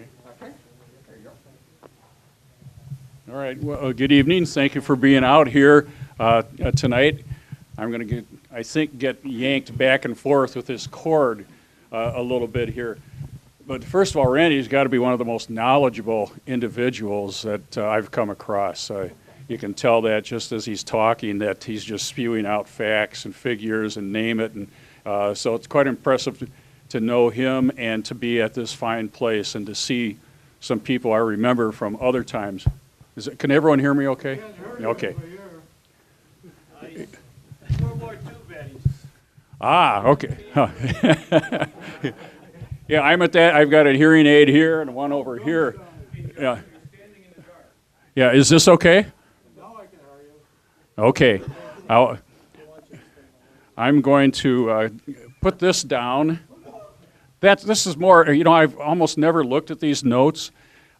Okay. There you go. All right. Well, good evening. Thank you for being out here tonight. I'm going to I think, get yanked back and forth with this cord a little bit here. But first of all, Randy's got to be one of the most knowledgeable individuals that I've come across. You can tell that just as he's talking, that he's just spewing out facts and figures and name it. And so it's quite impressive to know him and to be at this fine place and to see some people I remember from other times. Can everyone hear me okay? Okay. Ah, okay. Yeah, I'm at that. I've got a hearing aid here and one over here. Yeah. Yeah, is this okay? Okay. I'm going to put this down. This is more, I've almost never looked at these notes.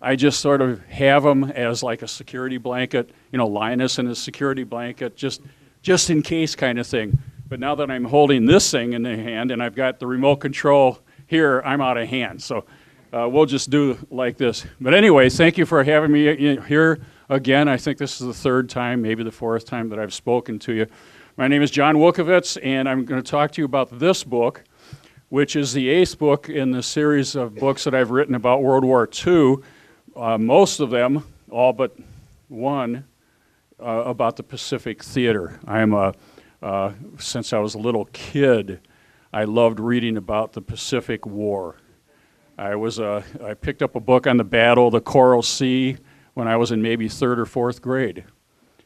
I just sort of have them as like a security blanket, Linus and his security blanket, just in case kind of thing. But now that I'm holding this thing in the hand and I've got the remote control here, I'm out of hand. So we'll just do like this. But anyway, thank you for having me here again. I think this is the third time, maybe the fourth time that I've spoken to you. My name is John Wukovits, and I'm going to talk to you about this book, which is the 8th book in the series of books that I've written about World War II. Most of them, all but one, about the Pacific Theater. Since I was a little kid, I loved reading about the Pacific War. I picked up a book on the Battle of the Coral Sea when I was in maybe 3rd or 4th grade.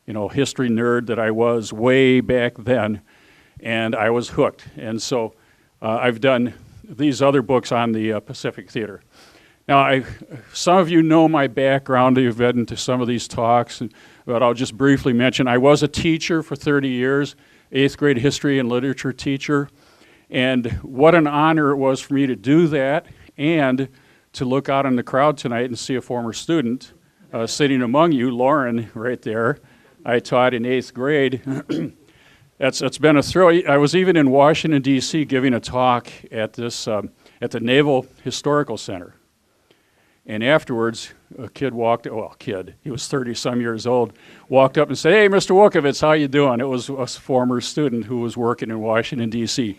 History nerd that I was way back then, and I was hooked. And so I've done these other books on the Pacific Theater. Now, some of you know my background. You've been to some of these talks, but I'll just briefly mention I was a teacher for 30 years, 8th grade history and literature teacher. And what an honor it was for me to do that and to look out in the crowd tonight and see a former student sitting among you, Lauren, right there. I taught in 8th grade. It's been a thrill. I was even in Washington, D.C. giving a talk at the Naval Historical Center. And afterwards, a kid he was 30-some years old, walked up and said, "Hey, Mr. Wukovits, how you doing?" It was a former student who was working in Washington, D.C.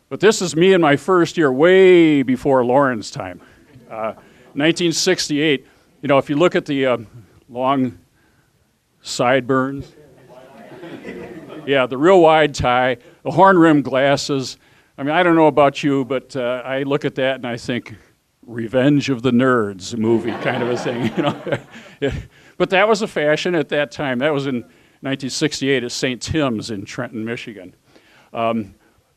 But this is me in my first year, way before Lauren's time. 1968, if you look at the long sideburns, yeah, the real wide tie, the horn-rimmed glasses. I mean, I don't know about you, but I look at that and I think, Revenge of the Nerds movie kind of a thing, Yeah. But that was a fashion at that time. That was in 1968 at St. Tim's in Trenton, Michigan.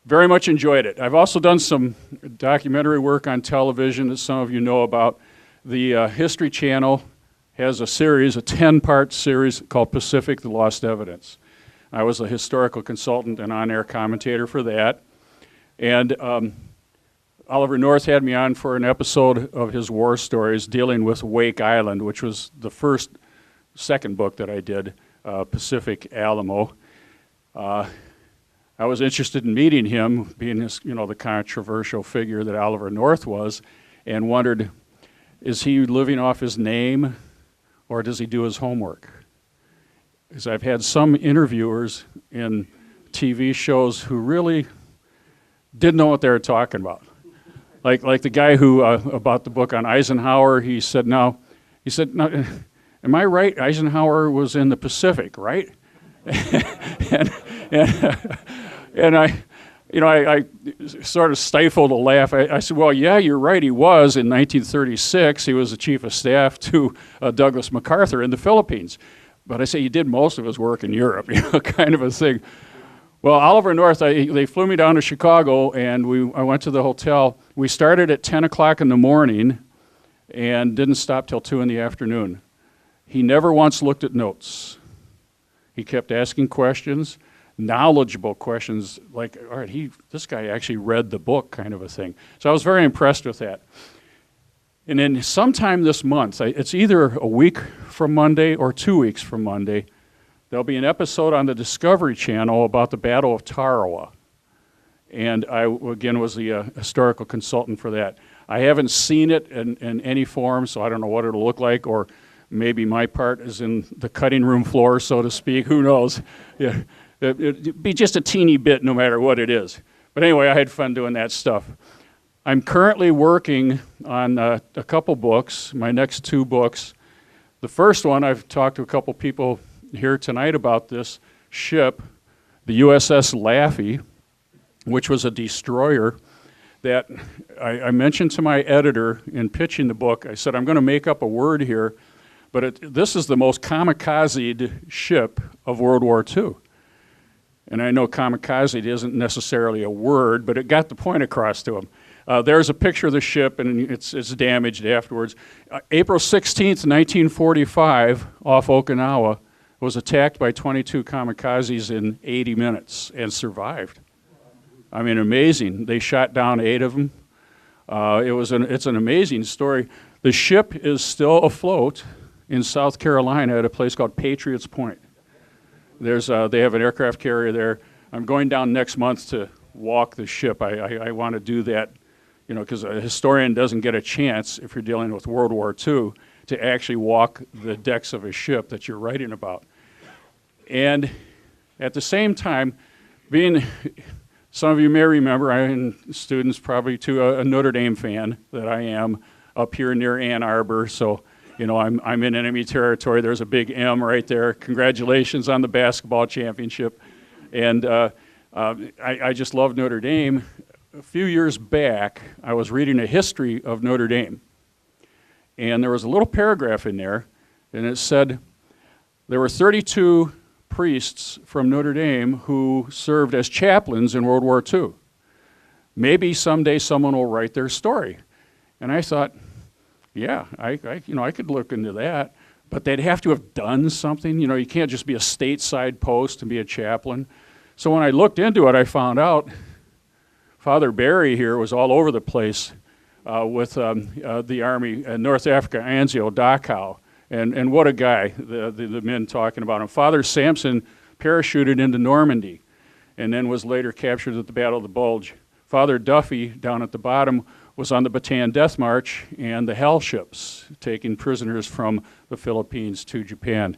Very much enjoyed it. I've also done some documentary work on television that some of you know about. The History Channel has a series, a 10-part series called Pacific, the Lost Evidence. I was a historical consultant and on-air commentator for that. And Oliver North had me on for an episode of his war stories dealing with Wake Island, which was the second book that I did, Pacific Alamo. I was interested in meeting him, being this, the controversial figure that Oliver North was, and wondered, is he living off his name, or does he do his homework? Because I've had some interviewers in TV shows who really didn't know what they were talking about. Like the guy who, about the book on Eisenhower, he said, no, am I right? Eisenhower was in the Pacific, right? and I sort of stifled a laugh. I said, well, yeah, you're right. He was in 1936. He was the chief of staff to Douglas MacArthur in the Philippines. But I say he did most of his work in Europe, kind of a thing. Well, Oliver North, they flew me down to Chicago, and I went to the hotel. We started at 10 o'clock in the morning and didn't stop till 2 in the afternoon. He never once looked at notes. He kept asking questions, knowledgeable questions, like, all right, this guy actually read the book kind of a thing. So I was very impressed with that. And then sometime this month, it's either a week from Monday or 2 weeks from Monday, there'll be an episode on the Discovery Channel about the Battle of Tarawa. And I, again, was the historical consultant for that. I haven't seen it in any form, so I don't know what it'll look like, or maybe my part is in the cutting room floor, so to speak. Who knows? Yeah, it'd be just a teeny bit no matter what it is. But anyway, I had fun doing that stuff. I'm currently working on a couple books, my next 2 books. The first one, I've talked to a couple people here tonight about this ship, the USS Laffey, which was a destroyer that I mentioned to my editor in pitching the book. I said, I'm going to make up a word here, but this is the most kamikazed ship of World War II. And I know kamikaze isn't necessarily a word, but it got the point across to him. There's a picture of the ship, and it's damaged afterwards. April 16th, 1945, off Okinawa, was attacked by 22 kamikazes in 80 minutes and survived. I mean, amazing. They shot down 8 of them. It's an amazing story. The ship is still afloat in South Carolina at a place called Patriots Point. They have an aircraft carrier there. I'm going down next month to walk the ship. I want to do that, because a historian doesn't get a chance, if you're dealing with World War II, to actually walk the decks of a ship that you're writing about. And at the same time, some of you may remember, and students probably too, a Notre Dame fan that I am up here near Ann Arbor. So, I'm in enemy territory. There's a big M right there. Congratulations on the basketball championship. And I just love Notre Dame. A few years back, I was reading a history of Notre Dame. And there was a little paragraph in there, and it said there were 32 priests from Notre Dame who served as chaplains in World War II. Maybe someday someone will write their story. And I thought, yeah, I could look into that, but they'd have to have done something. You can't just be a stateside post and be a chaplain. So when I looked into it, I found out Father Barry here was all over the place with the Army in North Africa, Anzio, Dachau. And what a guy, the men talking about him. Father Sampson parachuted into Normandy and then was later captured at the Battle of the Bulge. Father Duffy, down at the bottom, was on the Bataan Death March and the Hell ships, taking prisoners from the Philippines to Japan.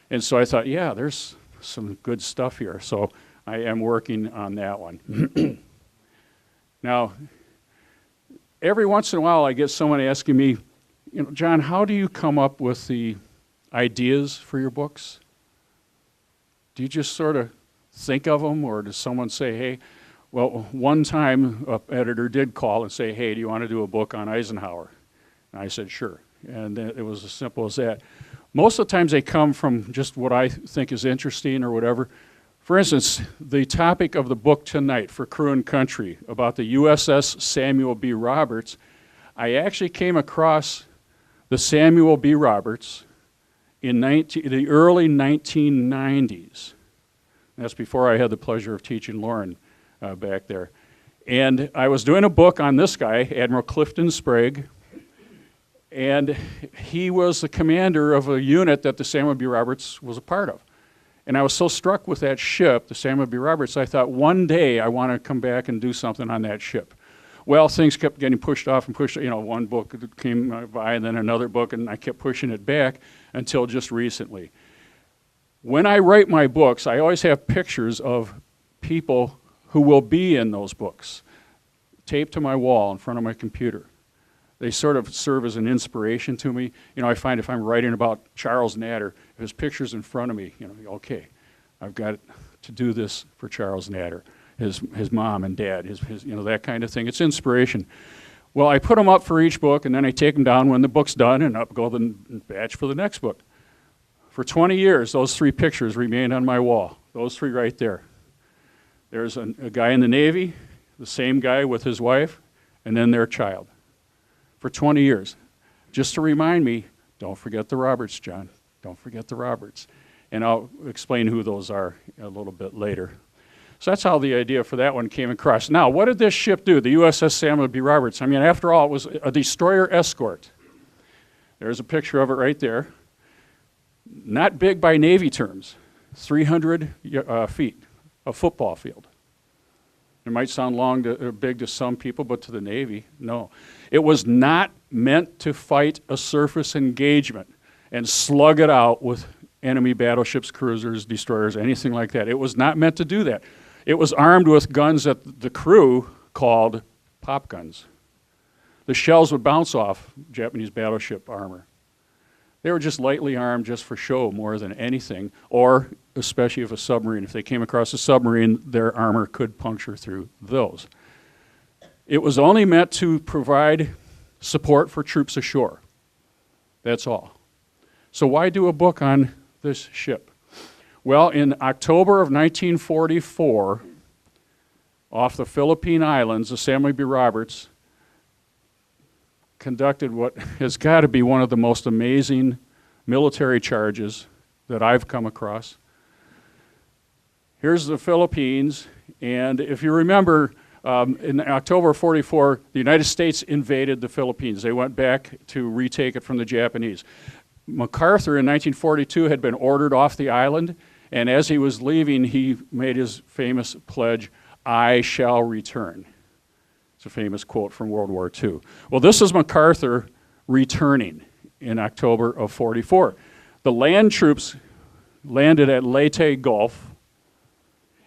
And so I thought, yeah, there's some good stuff here. So I am working on that one. Now, every once in a while I get someone asking me, John, how do you come up with the ideas for your books? Do you just sort of think of them, or does someone say, hey, well, one time an editor did call and say, hey, do you want to do a book on Eisenhower? And I said, sure. And it was as simple as that. Most of the times they come from just what I think is interesting or whatever. For instance, the topic of the book tonight for Crew and Country about the USS Samuel B. Roberts, I actually came across the Samuel B. Roberts in the early 1990s. That's before I had the pleasure of teaching Lauren back there. And I was doing a book on this guy, Admiral Clifton Sprague, and he was the commander of a unit that the Samuel B. Roberts was a part of. And I was so struck with that ship, the Samuel B. Roberts, I thought one day I want to come back and do something on that ship. Well, things kept getting pushed off and pushed, one book came by and then another book, and I kept pushing it back until just recently. When I write my books, I always have pictures of people who will be in those books, taped to my wall in front of my computer. They sort of serve as an inspiration to me. I find if I'm writing about Charles Natter, if his picture's in front of me, okay, I've got to do this for Charles Natter, his mom and dad, his that kind of thing. It's inspiration. Well, I put them up for each book, and then I take them down when the book's done, and up go the batch for the next book. For 20 years, those 3 pictures remained on my wall, those 3 right there. There's a guy in the Navy, the same guy with his wife, and then their child. For 20 years, just to remind me, don't forget the Roberts, John. Don't forget the Roberts. And I'll explain who those are a little bit later. So that's how the idea for that one came across. Now, what did this ship do, the USS Samuel B. Roberts? I mean, after all, it was a destroyer escort. There's a picture of it right there. Not big by Navy terms, 300 feet, a football field. It might sound big to some people, but to the Navy, no. It was not meant to fight a surface engagement and slug it out with enemy battleships, cruisers, destroyers, anything like that. It was not meant to do that. It was armed with guns that the crew called pop guns. The shells would bounce off Japanese battleship armor. They were just lightly armed just for show more than anything, or especially if a submarine, if they came across a submarine, their armor could puncture through those. It was only meant to provide support for troops ashore. That's all. So why do a book on this ship? Well, in October of 1944, off the Philippine Islands, the Samuel B. Roberts conducted what has got to be one of the most amazing military charges that I've come across. Here's the Philippines, and if you remember, in October of 44, the United States invaded the Philippines. They went back to retake it from the Japanese. MacArthur in 1942 had been ordered off the island, and as he was leaving, he made his famous pledge, "I shall return." It's a famous quote from World War II. Well, this is MacArthur returning in October of 44. The land troops landed at Leyte Gulf,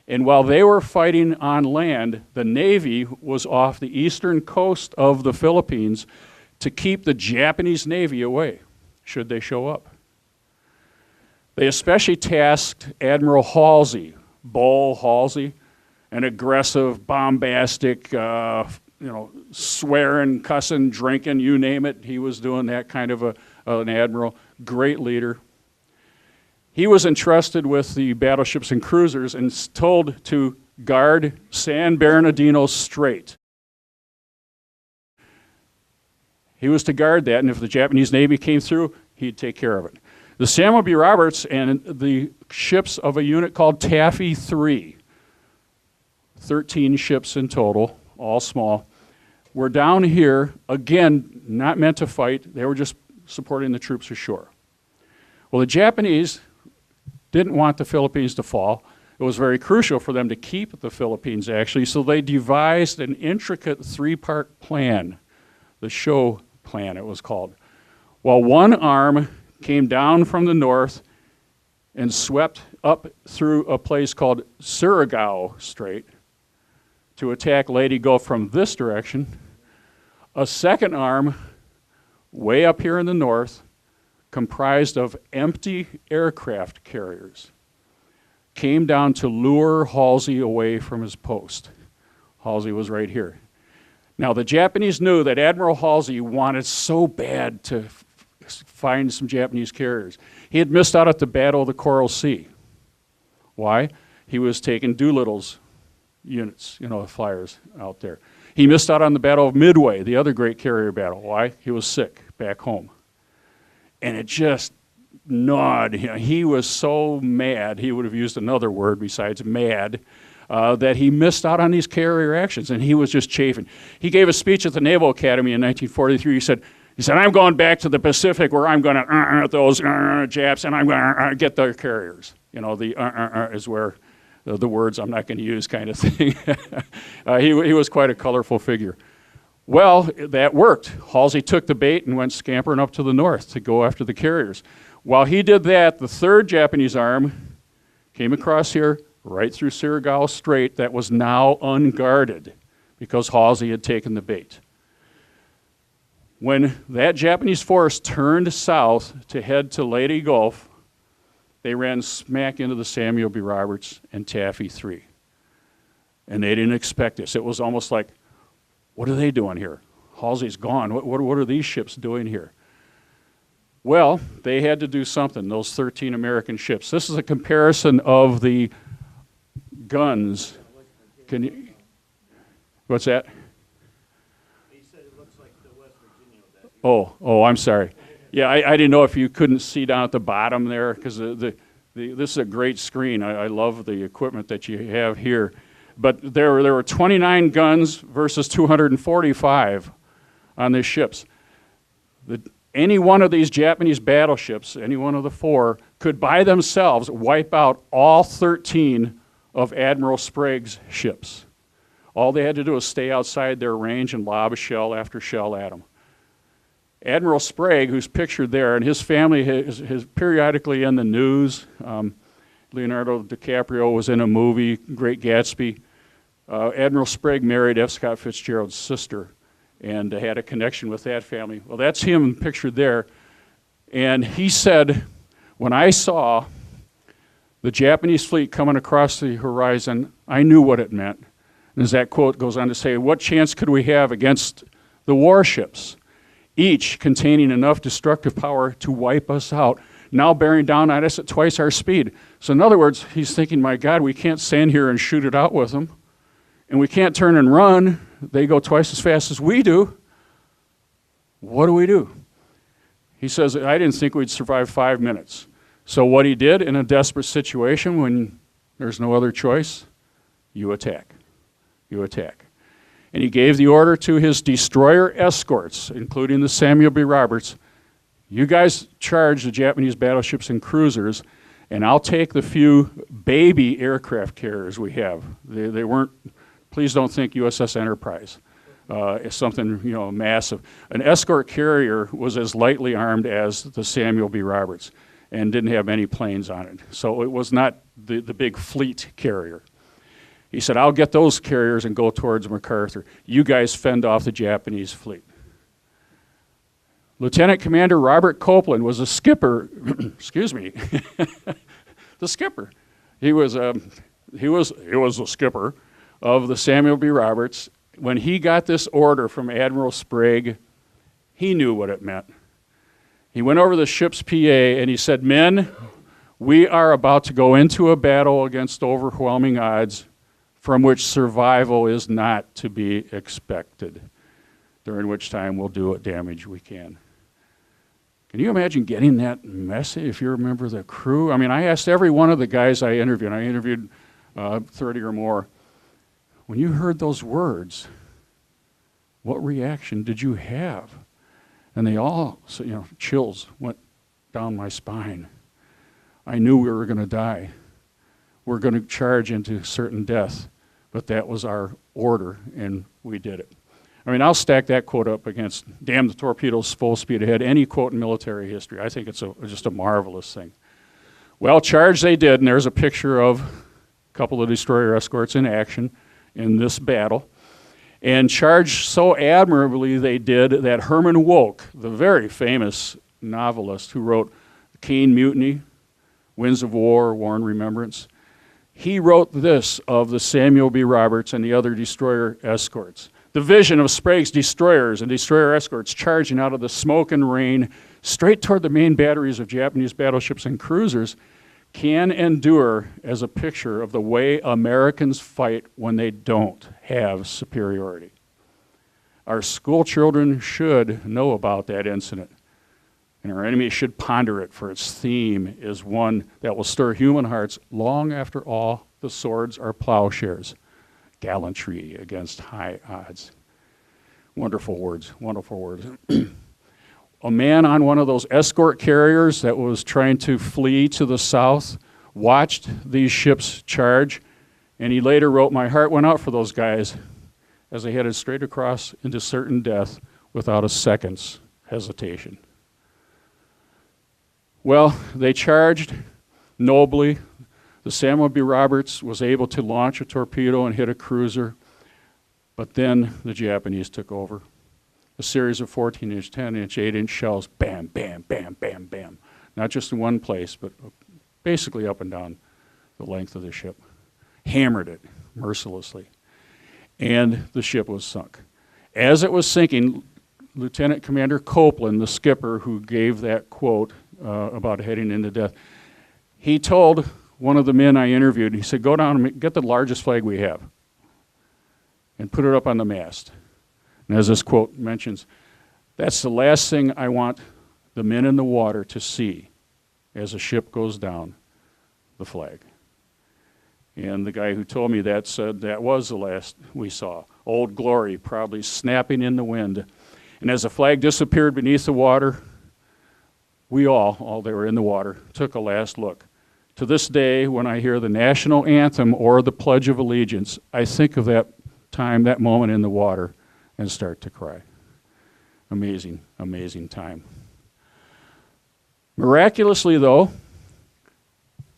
and while they were fighting on land, the Navy was off the eastern coast of the Philippines to keep the Japanese Navy away, should they show up. They especially tasked Admiral Halsey, Bull Halsey, an aggressive, bombastic, swearing, cussing, drinking, you name it. He was doing that kind of an admiral, great leader. He was entrusted with the battleships and cruisers and told to guard San Bernardino Strait. He was to guard that, and if the Japanese Navy came through, he'd take care of it. The Samuel B. Roberts and the ships of a unit called Taffy 3, 13 ships in total, all small, were down here, again, not meant to fight. They were just supporting the troops ashore. Well, the Japanese didn't want the Philippines to fall. It was very crucial for them to keep the Philippines, actually, so they devised an intricate three-part plan, the show plan it was called. While one arm came down from the north and swept up through a place called Surigao Strait to attack Leyte Gulf from this direction, a second arm way up here in the north comprised of empty aircraft carriers came down to lure Halsey away from his post. Halsey was right here. Now, the Japanese knew that Admiral Halsey wanted so bad to find some Japanese carriers. He had missed out at the Battle of the Coral Sea. Why? He was taking Doolittle's units, flyers out there. He missed out on the Battle of Midway, the other great carrier battle. Why? He was sick back home. And it just gnawed him. He was so mad, he would have used another word besides mad, that he missed out on these carrier actions, and he was just chafing. He gave a speech at the Naval Academy in 1943. He said, "I'm going back to the Pacific where I'm going to those Japs, and I'm going to get their carriers." The is where the words I'm not going to use kind of thing. He was quite a colorful figure. Well, that worked. Halsey took the bait and went scampering up to the north to go after the carriers. While he did that, the third Japanese arm came across here, right through Surigao Strait, that was now unguarded because Halsey had taken the bait. When that Japanese force turned south to head to Leyte Gulf, they ran smack into the Samuel B. Roberts and Taffy 3. And they didn't expect this. It was almost like, what are they doing here? Halsey's gone. What are these ships doing here? Well, they had to do something, those 13 American ships. This is a comparison of the guns. Can you, what's that? He said it looks like the West Virginia. Oh, I'm sorry. Yeah, I didn't know if you couldn't see down at the bottom there, because this is a great screen. I love the equipment that you have here. But there were 29 guns versus 245 on these ships. Any one of these Japanese battleships, any one of the four, could by themselves wipe out all 13 of Admiral Sprague's ships. All they had to do was stay outside their range and lob shell after shell at them. Admiral Sprague, who's pictured there, and his family is periodically in the news. Leonardo DiCaprio was in a movie, Great Gatsby. Admiral Sprague married F. Scott Fitzgerald's sister and had a connection with that family. Well, that's him pictured there. And he said, when I saw the Japanese fleet coming across the horizon, I knew what it meant. And as that quote goes on to say, what chance could we have against the warships, each containing enough destructive power to wipe us out, now bearing down on us at twice our speed? So in other words, he's thinking, my God, we can't stand here and shoot it out with them. And we can't turn and run. They go twice as fast as we do. What do we do? He says, I didn't think we'd survive 5 minutes. So what he did in a desperate situation when there's no other choice, you attack. You attack. And he gave the order to his destroyer escorts, including the Samuel B. Roberts, you guys charge the Japanese battleships and cruisers, and I'll take the few baby aircraft carriers we have. They weren't, please don't think USS Enterprise. It's something, massive. An escort carrier was as lightly armed as the Samuel B. Roberts and didn't have any planes on it. So it was not the big fleet carrier. He said, I'll get those carriers and go towards MacArthur. You guys fend off the Japanese fleet. Lieutenant Commander Robert Copeland was a skipper, excuse me, the skipper. He was the skipper of the Samuel B. Roberts. When he got this order from Admiral Sprague, he knew what it meant. He went over the ship's PA and he said, men, we are about to go into a battle against overwhelming odds from which survival is not to be expected, during which time we'll do what damage we can. Can you imagine getting that message if you're a member of the crew? I mean, I asked every one of the guys I interviewed 30 or more, when you heard those words, what reaction did you have? And they all, chills went down my spine. I knew we were going to die. We're going to charge into certain death, but that was our order, and we did it. I mean, I'll stack that quote up against damn the torpedoes full speed ahead, any quote in military history. I think it's just a marvelous thing. Well, charge they did, and there's a picture of a couple of destroyer escorts in action in this battle. And charged so admirably they did that Herman Wouk, the very famous novelist who wrote Cain Mutiny, Winds of War, War and Remembrance, he wrote this of the Samuel B. Roberts and the other destroyer escorts. The vision of Sprague's destroyers and destroyer escorts charging out of the smoke and rain straight toward the main batteries of Japanese battleships and cruisers can endure as a picture of the way Americans fight when they don't have superiority. Our school children should know about that incident, and our enemy should ponder it, for its theme is one that will stir human hearts long after all the swords are plowshares. Gallantry against high odds. Wonderful words, wonderful words. A man on one of those escort carriers that was trying to flee to the south watched these ships charge, and he later wrote, my heart went out for those guys as they headed straight across into certain death without a second's hesitation. Well, they charged nobly. The Samuel B. Roberts was able to launch a torpedo and hit a cruiser, but then the Japanese took over. A series of 14-inch, 10-inch, 8-inch shells, bam, bam, bam, bam, bam. Not just in one place, but basically up and down the length of the ship. Hammered it mercilessly. And the ship was sunk. As it was sinking, Lieutenant Commander Copeland, the skipper who gave that quote about heading into death, he told one of the men I interviewed, he said, go down and get the largest flag we have and put it up on the mast. And as this quote mentions, that's the last thing I want the men in the water to see as a ship goes down, the flag. And the guy who told me that said that was the last we saw. Old Glory proudly snapping in the wind. And as the flag disappeared beneath the water, we all that were in the water, took a last look. To this day, when I hear the national anthem or the Pledge of Allegiance, I think of that time, that moment in the water, and start to cry. Amazing, amazing time. Miraculously, though,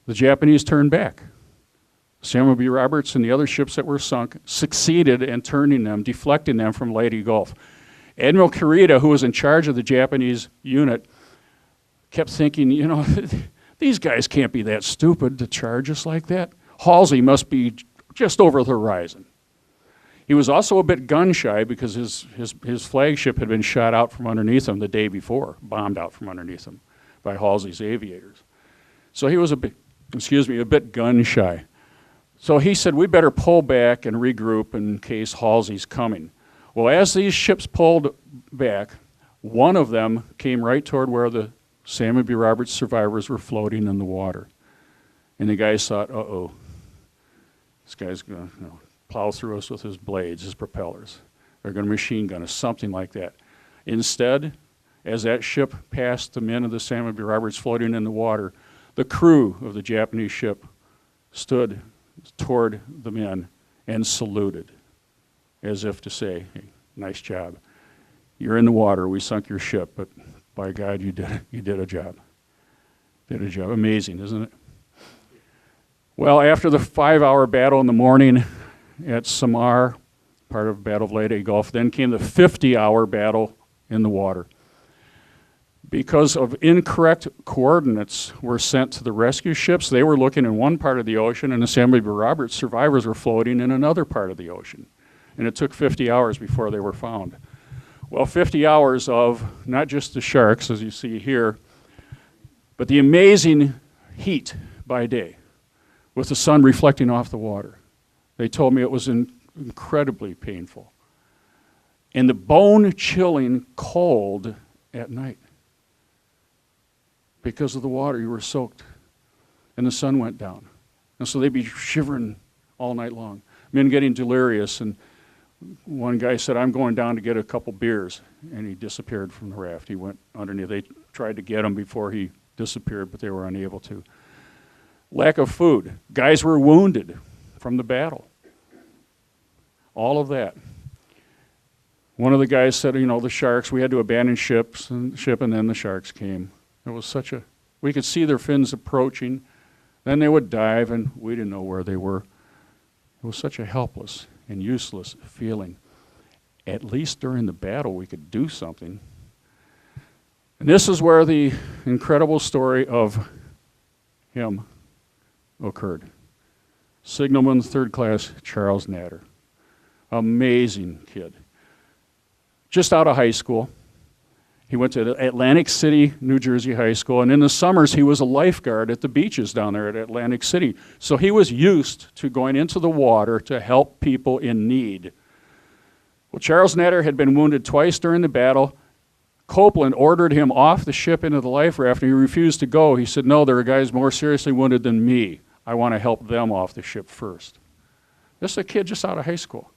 the Japanese turned back. Samuel B. Roberts and the other ships that were sunk succeeded in turning them, deflecting them from Leyte Gulf. Admiral Kurita, who was in charge of the Japanese unit, kept thinking, you know, these guys can't be that stupid to charge us like that. Halsey must be just over the horizon. He was also a bit gun-shy because his flagship had been shot out from underneath him the day before, bombed out from underneath him by Halsey's aviators. So he was a bit gun-shy. So he said, we better pull back and regroup in case Halsey's coming. Well, as these ships pulled back, one of them came right toward where the Samuel B. Roberts survivors were floating in the water. And the guys thought, uh-oh, this guy's going to plow through us with his blades, his propellers. They're going to machine gun us, something like that. Instead, as that ship passed the men of the Samuel B. Roberts floating in the water, the crew of the Japanese ship stood toward the men and saluted, as if to say, hey, nice job. You're in the water, we sunk your ship, but by God, you did a job. Did a job. Amazing, isn't it? Well, after the 5-hour battle in the morning at Samar, part of Battle of Leyte Gulf, then came the 50-hour battle in the water. Because of incorrect coordinates were sent to the rescue ships, they were looking in one part of the ocean, and the Samuel B. Roberts survivors were floating in another part of the ocean. And it took 50 hours before they were found. Well, 50 hours of not just the sharks, as you see here, but the amazing heat by day, with the sun reflecting off the water. They told me it was incredibly painful. And the bone-chilling cold at night. Because of the water, you were soaked. And the sun went down. And so they'd be shivering all night long. Men getting delirious. And one guy said, I'm going down to get a couple beers. And he disappeared from the raft. He went underneath. They tried to get him before he disappeared, but they were unable to. Lack of food. Guys were wounded from the battle. All of that. One of the guys said, you know, the sharks, we had to abandon ship, and then the sharks came. It was we could see their fins approaching, then they would dive, and we didn't know where they were. It was such a helpless and useless feeling. At least during the battle, we could do something. And this is where the incredible story of him occurred. Signalman, 3rd class, Charles NAITER. Amazing kid. Just out of high school. He went to Atlantic City, New Jersey High School, and in the summers he was a lifeguard at the beaches down there at Atlantic City. So he was used to going into the water to help people in need. Well, Charles NAITER had been wounded twice during the battle. Copeland ordered him off the ship into the life raft, and he refused to go. He said, no, there are guys more seriously wounded than me. I want to help them off the ship first. This is a kid just out of high school.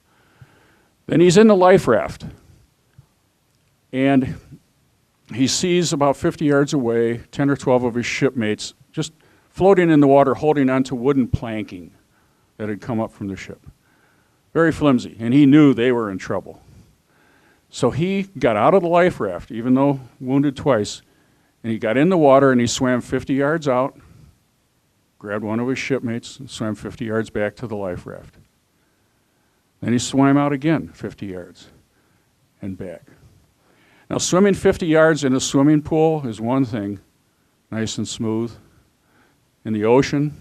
Then he's in the life raft, and he sees about 50 yards away 10 or 12 of his shipmates just floating in the water, holding onto wooden planking that had come up from the ship. Very flimsy, and he knew they were in trouble. So he got out of the life raft, even though wounded twice, and he got in the water and he swam 50 yards out, grabbed one of his shipmates, and swam 50 yards back to the life raft. Then he swam out again 50 yards and back. Now, swimming 50 yards in a swimming pool is one thing, nice and smooth. In the ocean,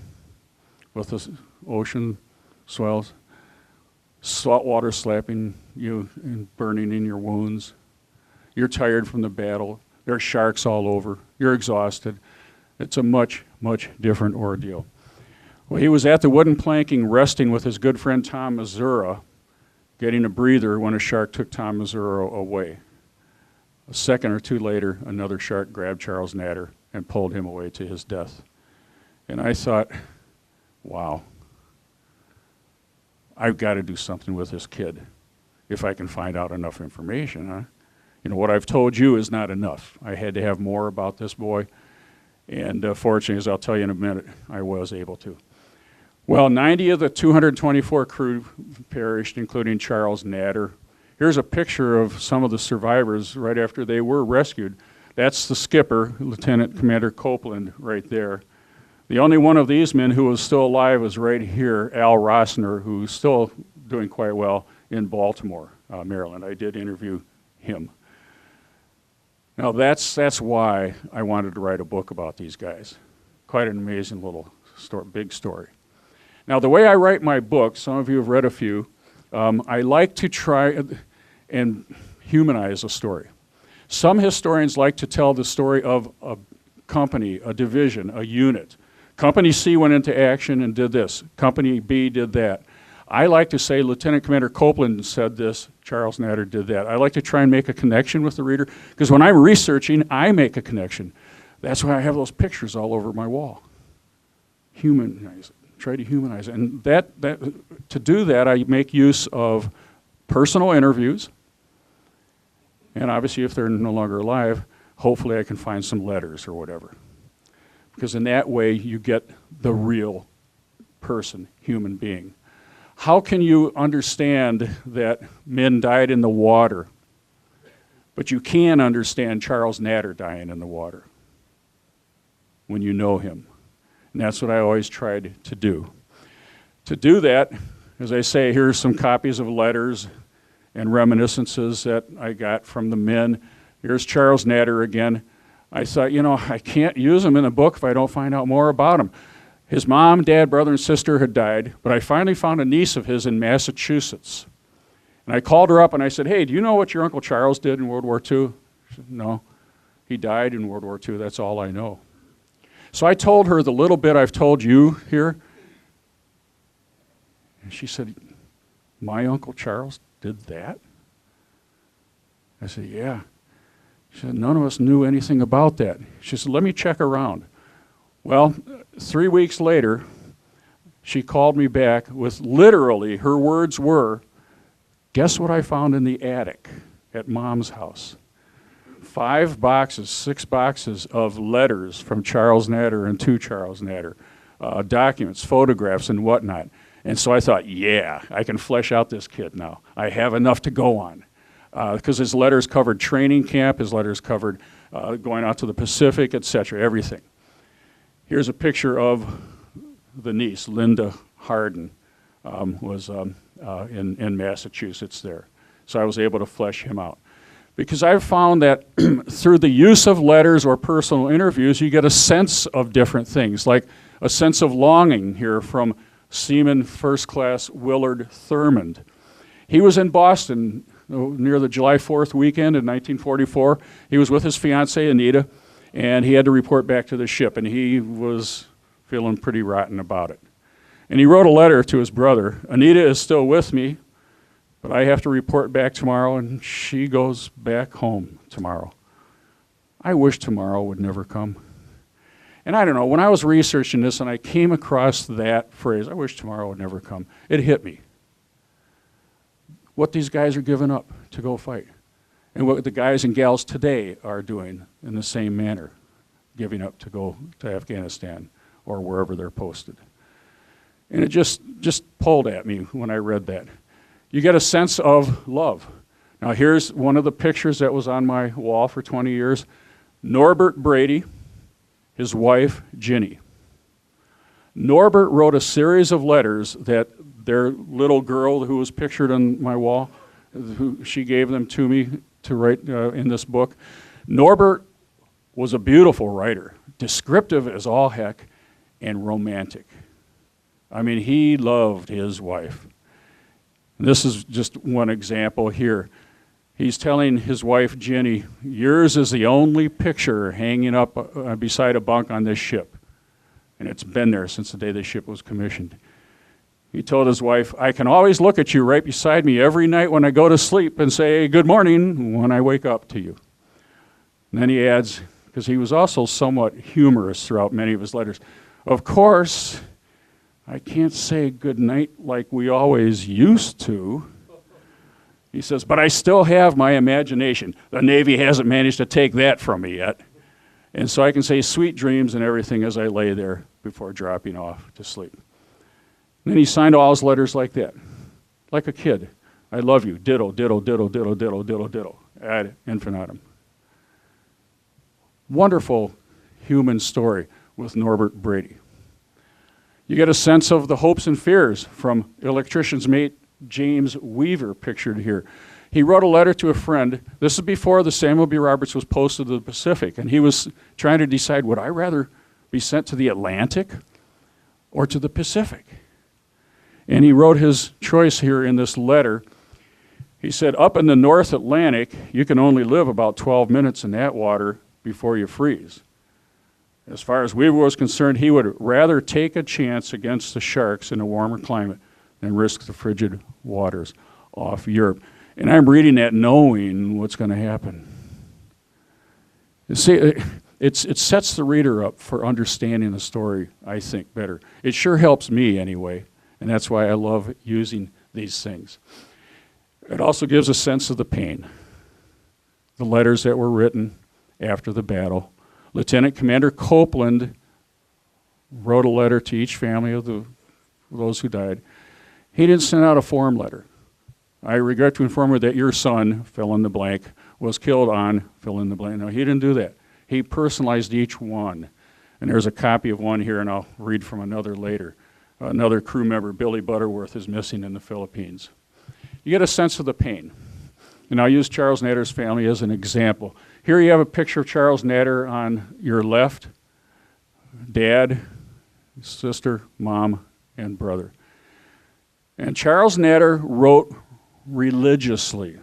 with the ocean swells, salt water slapping you and burning in your wounds. You're tired from the battle. There are sharks all over. You're exhausted. It's a much, much different ordeal. Well, he was at the wooden planking resting with his good friend Tom Missouri, getting a breather when a shark took Tom Missouri away. A second or two later, another shark grabbed Charles NAITER and pulled him away to his death. And I thought, wow, I've got to do something with this kid if I can find out enough information. Huh? You know, what I've told you is not enough. I had to have more about this boy, and fortunately, as I'll tell you in a minute, I was able to. Well, 90 of the 224 crew perished, including Charles NAITER. Here's a picture of some of the survivors right after they were rescued. That's the skipper, Lieutenant Commander Copeland, right there. The only one of these men who was still alive was right here, Al Rossner, who's still doing quite well in Baltimore, Maryland. I did interview him. Now that's why I wanted to write a book about these guys. Quite an amazing little story, big story. Now the way I write my books, some of you have read a few, I like to try and humanize a story. Some historians like to tell the story of a company, a division, a unit. Company C went into action and did this. Company B did that. I like to say Lieutenant Commander Copeland said this, Charles NAITER did that. I like to try and make a connection with the reader, because when I'm researching, I make a connection. That's why I have those pictures all over my wall. Humanize it, try to humanize it. And to do that, I make use of personal interviews, and obviously if they're no longer alive, hopefully I can find some letters or whatever. Because in that way, you get the real person, human being. How can you understand that men died in the water, but you can understand Charles NAITER dying in the water when you know him? And that's what I always tried to do. To do that, as I say, here's some copies of letters and reminiscences that I got from the men. Here's Charles NAITER again. I thought, you know, I can't use him in a book if I don't find out more about him. His mom, dad, brother, and sister had died, but I finally found a niece of his in Massachusetts. And I called her up and I said, hey, do you know what your Uncle Charles did in World War II? She said, no, he died in World War II, that's all I know. So I told her the little bit I've told you here. And she said, my Uncle Charles did that? I said, yeah. She said, none of us knew anything about that. She said, let me check around. Well, 3 weeks later, she called me back with literally, her words were, guess what I found in the attic at Mom's house? 5 boxes, 6 boxes of letters from Charles NAITER and to Charles NAITER, documents, photographs, and whatnot. And so I thought, yeah, I can flesh out this kid now. I have enough to go on. Because his letters covered training camp, his letters covered going out to the Pacific, etc., everything. Here's a picture of the niece, Linda Harden, was in Massachusetts there. So I was able to flesh him out. Because I've found that through the use of letters or personal interviews, you get a sense of different things, like a sense of longing here from Seaman First Class Willard Thurmond. He was in Boston near the July 4th weekend in 1944. He was with his fiancée, Anita, and he had to report back to the ship, and he was feeling pretty rotten about it. And he wrote a letter to his brother. Anita is still with me, but I have to report back tomorrow, and she goes back home tomorrow. I wish tomorrow would never come. And I don't know, when I was researching this and I came across that phrase, I wish tomorrow would never come, it hit me. What these guys are giving up to go fight, and what the guys and gals today are doing in the same manner, giving up to go to Afghanistan or wherever they're posted. And it just pulled at me when I read that. You get a sense of love. Now here's one of the pictures that was on my wall for 20 years. Norbert Brady, his wife, Ginny. Norbert wrote a series of letters that their little girl who was pictured on my wall, she gave them to me to write in this book. Norbert was a beautiful writer, descriptive as all heck, and romantic. I mean, he loved his wife. And this is just one example here. He's telling his wife, Ginny, yours is the only picture hanging up beside a bunk on this ship. And it's been there since the day the ship was commissioned. He told his wife, I can always look at you right beside me every night when I go to sleep and say good morning when I wake up to you. And then he adds, because he was also somewhat humorous throughout many of his letters, of course, I can't say good night like we always used to. He says, but I still have my imagination. The Navy hasn't managed to take that from me yet. And so I can say sweet dreams and everything as I lay there before dropping off to sleep. And then he signed all his letters like that, like a kid. I love you, ditto, ditto, ditto, ditto, ditto, ditto, ditto, ad infinitum. Wonderful human story with Norbert Brady. You get a sense of the hopes and fears from electrician's mate James Weaver, pictured here. He wrote a letter to a friend. This is before the Samuel B. Roberts was posted to the Pacific, and he was trying to decide, would I rather be sent to the Atlantic or to the Pacific? And he wrote his choice here in this letter. He said, up in the North Atlantic, you can only live about 12 minutes in that water before you freeze. As far as Weaver was concerned, he would rather take a chance against the sharks in a warmer climate than risk the frigid waters off Europe. And I'm reading that knowing what's going to happen. You see, it sets the reader up for understanding the story, I think, better. It sure helps me anyway, and that's why I love using these things. It also gives a sense of the pain. The letters that were written after the battle. Lieutenant Commander Copeland wrote a letter to each family of those who died. He didn't send out a form letter. I regret to inform you that your son, fill in the blank, was killed on, fill in the blank. No, he didn't do that. He personalized each one. And there's a copy of one here, and I'll read from another later. Another crew member, Billy Butterworth, is missing in the Philippines. You get a sense of the pain. And I'll use Charles Natter's family as an example. Here you have a picture of Charles Natter on your left. Dad, sister, mom, and brother. And Charles Natter wrote religiously.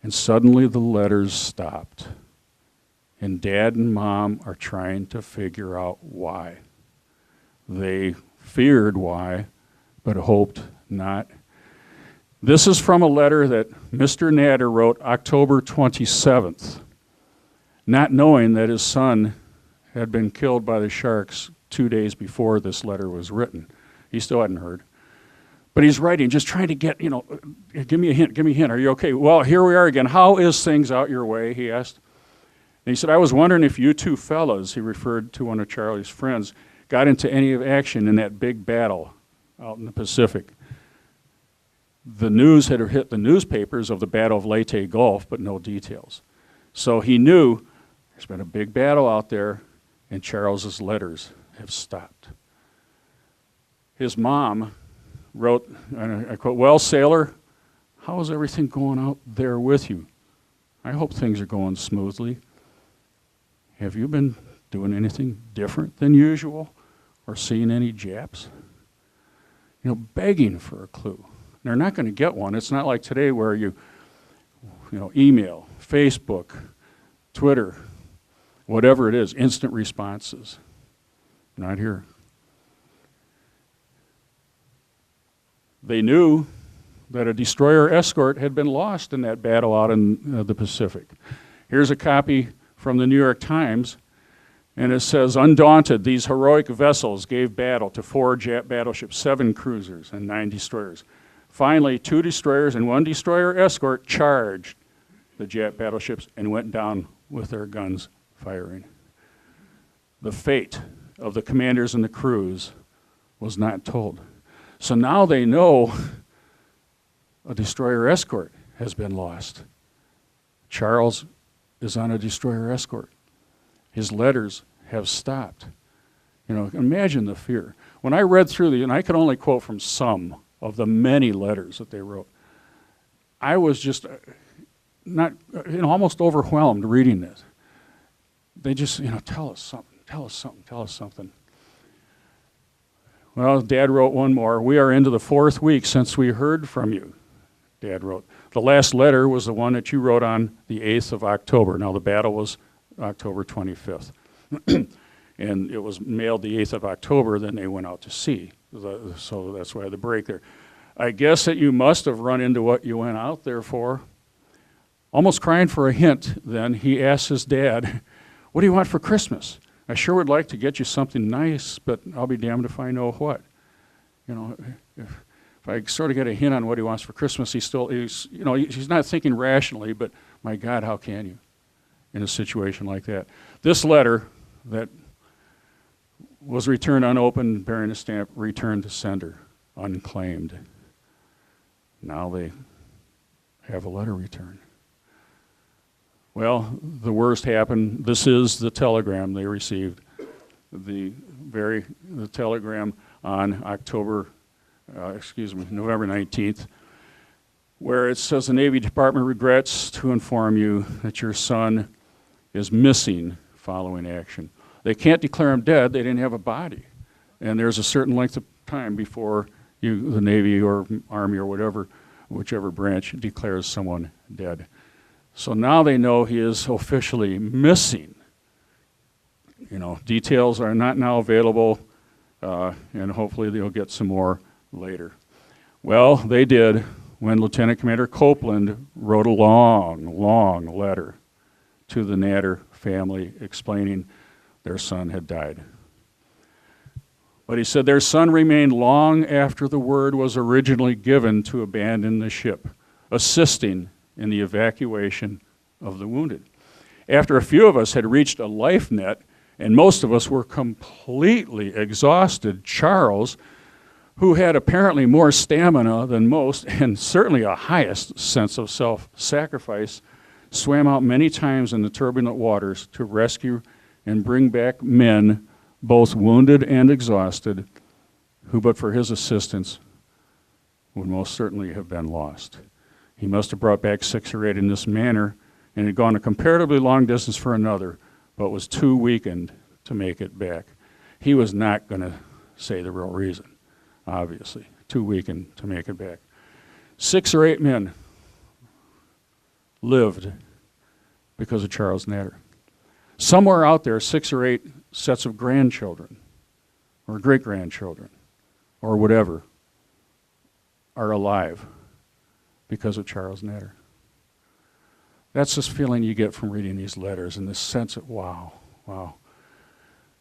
And suddenly the letters stopped. And Dad and Mom are trying to figure out why. They feared why, but hoped not. This is from a letter that Mr. Natter wrote October 27th, not knowing that his son had been killed by the sharks 2 days before this letter was written. He still hadn't heard. But he's writing, just trying to get, give me a hint, are you okay? Well, here we are again. How is things out your way, he asked. And he said, I was wondering if you two fellas, he referred to one of Charlie's friends, got into any action in that big battle out in the Pacific. The news had hit the newspapers of the Battle of Leyte Gulf, but no details. So he knew there's been a big battle out there, and Charles's letters have stopped. His mom wrote, and I quote, well, sailor, how is everything going out there with you? I hope things are going smoothly. Have you been doing anything different than usual or seeing any Japs? Begging for a clue. They're not going to get one. It's not like today where you email, Facebook, Twitter, whatever it is, instant responses. Not here. They knew that a destroyer escort had been lost in that battle out in the Pacific. Here's a copy from the New York Times, and it says, undaunted, these heroic vessels gave battle to 4 Jap battleships, 7 cruisers, and 9 destroyers. Finally, 2 destroyers and 1 destroyer escort charged the Jap battleships and went down with their guns firing. The fate of the commanders and the crews was not told. So now they know a destroyer escort has been lost. Charles is on a destroyer escort. His letters have stopped. Imagine the fear. When I read through and I could only quote from some of the many letters that they wrote, I was just almost overwhelmed reading this. They just, tell us something. Well, Dad wrote one more. We are into the 4th week since we heard from you, Dad wrote. The last letter was the one that you wrote on the 8th of October. Now, the battle was October 25th. And it was mailed the 8th of October, then they went out to sea. So that's why the break there. I guess that you must have run into what you went out there for. Almost crying for a hint, then, he asked his dad, what do you want for Christmas? I sure would like to get you something nice, but I'll be damned if I know what. If I sort of get a hint on what he wants for Christmas, he's not thinking rationally, but my God, how can you in a situation like that? This letter that was returned unopened, bearing a stamp, returned to sender, unclaimed. Now they have a letter returned. Well, the worst happened. This is the telegram they received. The telegram on November 19th, where it says the Navy Department regrets to inform you that your son is missing following action. They can't declare him dead. They didn't have a body. And there's a certain length of time before the Navy or Army or whichever branch declares someone dead. So now they know he is officially missing. Details are not now available, and hopefully they'll get some more later. Well, they did when Lieutenant Commander Copeland wrote a long, long letter to the NAITER family explaining their son had died. But he said their son remained long after the word was originally given to abandon the ship, assisting in the evacuation of the wounded. After a few of us had reached a life net, and most of us were completely exhausted, Charles, who had apparently more stamina than most, and certainly a highest sense of self-sacrifice, swam out many times in the turbulent waters to rescue and bring back men, both wounded and exhausted, who but for his assistance would most certainly have been lost. He must have brought back 6 or 8 in this manner, and had gone a comparatively long distance for another, but was too weakened to make it back. He was not going to say the real reason, obviously. Too weakened to make it back. 6 or 8 men lived because of Charles NAITER. Somewhere out there, 6 or 8 sets of grandchildren, or great-grandchildren, or whatever, are alive because of Charles NAITER. That's this feeling you get from reading these letters, and this sense of, wow.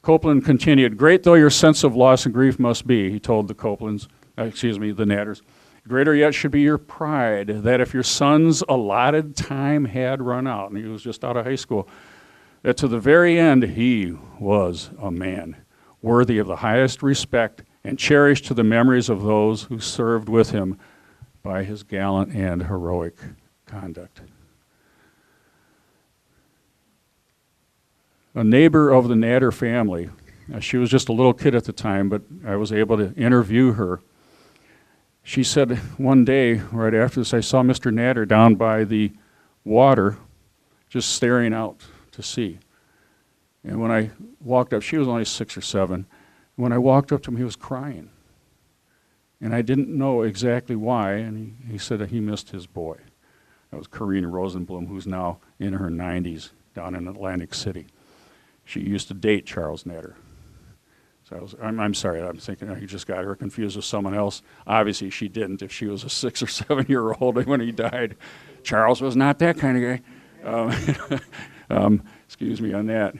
Copeland continued, great though your sense of loss and grief must be, he told the NAITERs, greater yet should be your pride that if your son's allotted time had run out, and he was just out of high school, that to the very end he was a man, worthy of the highest respect and cherished to the memories of those who served with him by his gallant and heroic conduct. A neighbor of the NAITER family, she was just a little kid at the time, but I was able to interview her. She said one day, right after this, I saw Mr. NAITER down by the water, just staring out to sea. And when I walked up, she was only 6 or 7. When I walked up to him, he was crying. And I didn't know exactly why, and he said that he missed his boy. That was Corrine Rosenblum, who's now in her 90s down in Atlantic City. She used to date Charles NAITER. So I'm sorry, I'm thinking he just got her confused with someone else. Obviously she didn't if she was a 6 or 7-year-old when he died. Charles was not that kind of guy. Excuse me on that.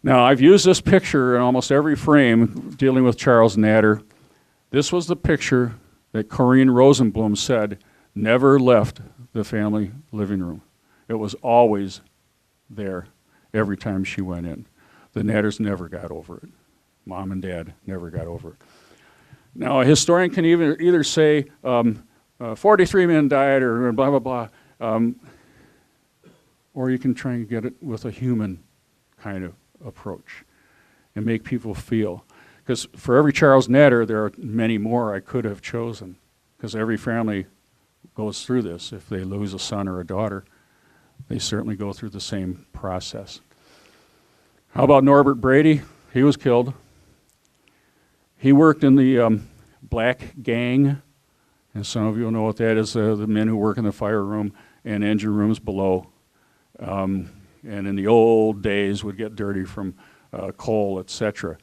Now, I've used this picture in almost every frame dealing with Charles NAITER. This was the picture that Corrine Rosenblum said never left the family living room. It was always there every time she went in. The NAITERs never got over it. Mom and Dad never got over it. Now, a historian can either say 43 men died or blah, blah, blah, or you can try and get it with a human kind of approach and make people feel. Because for every Charles NAITER, there are many more I could have chosen, because every family goes through this. If they lose a son or a daughter, they certainly go through the same process. How about Norbert Brady? He was killed. He worked in the black gang, and some of you will know what that is, the men who work in the fire room and engine rooms below. And in the old days would get dirty from coal, etc.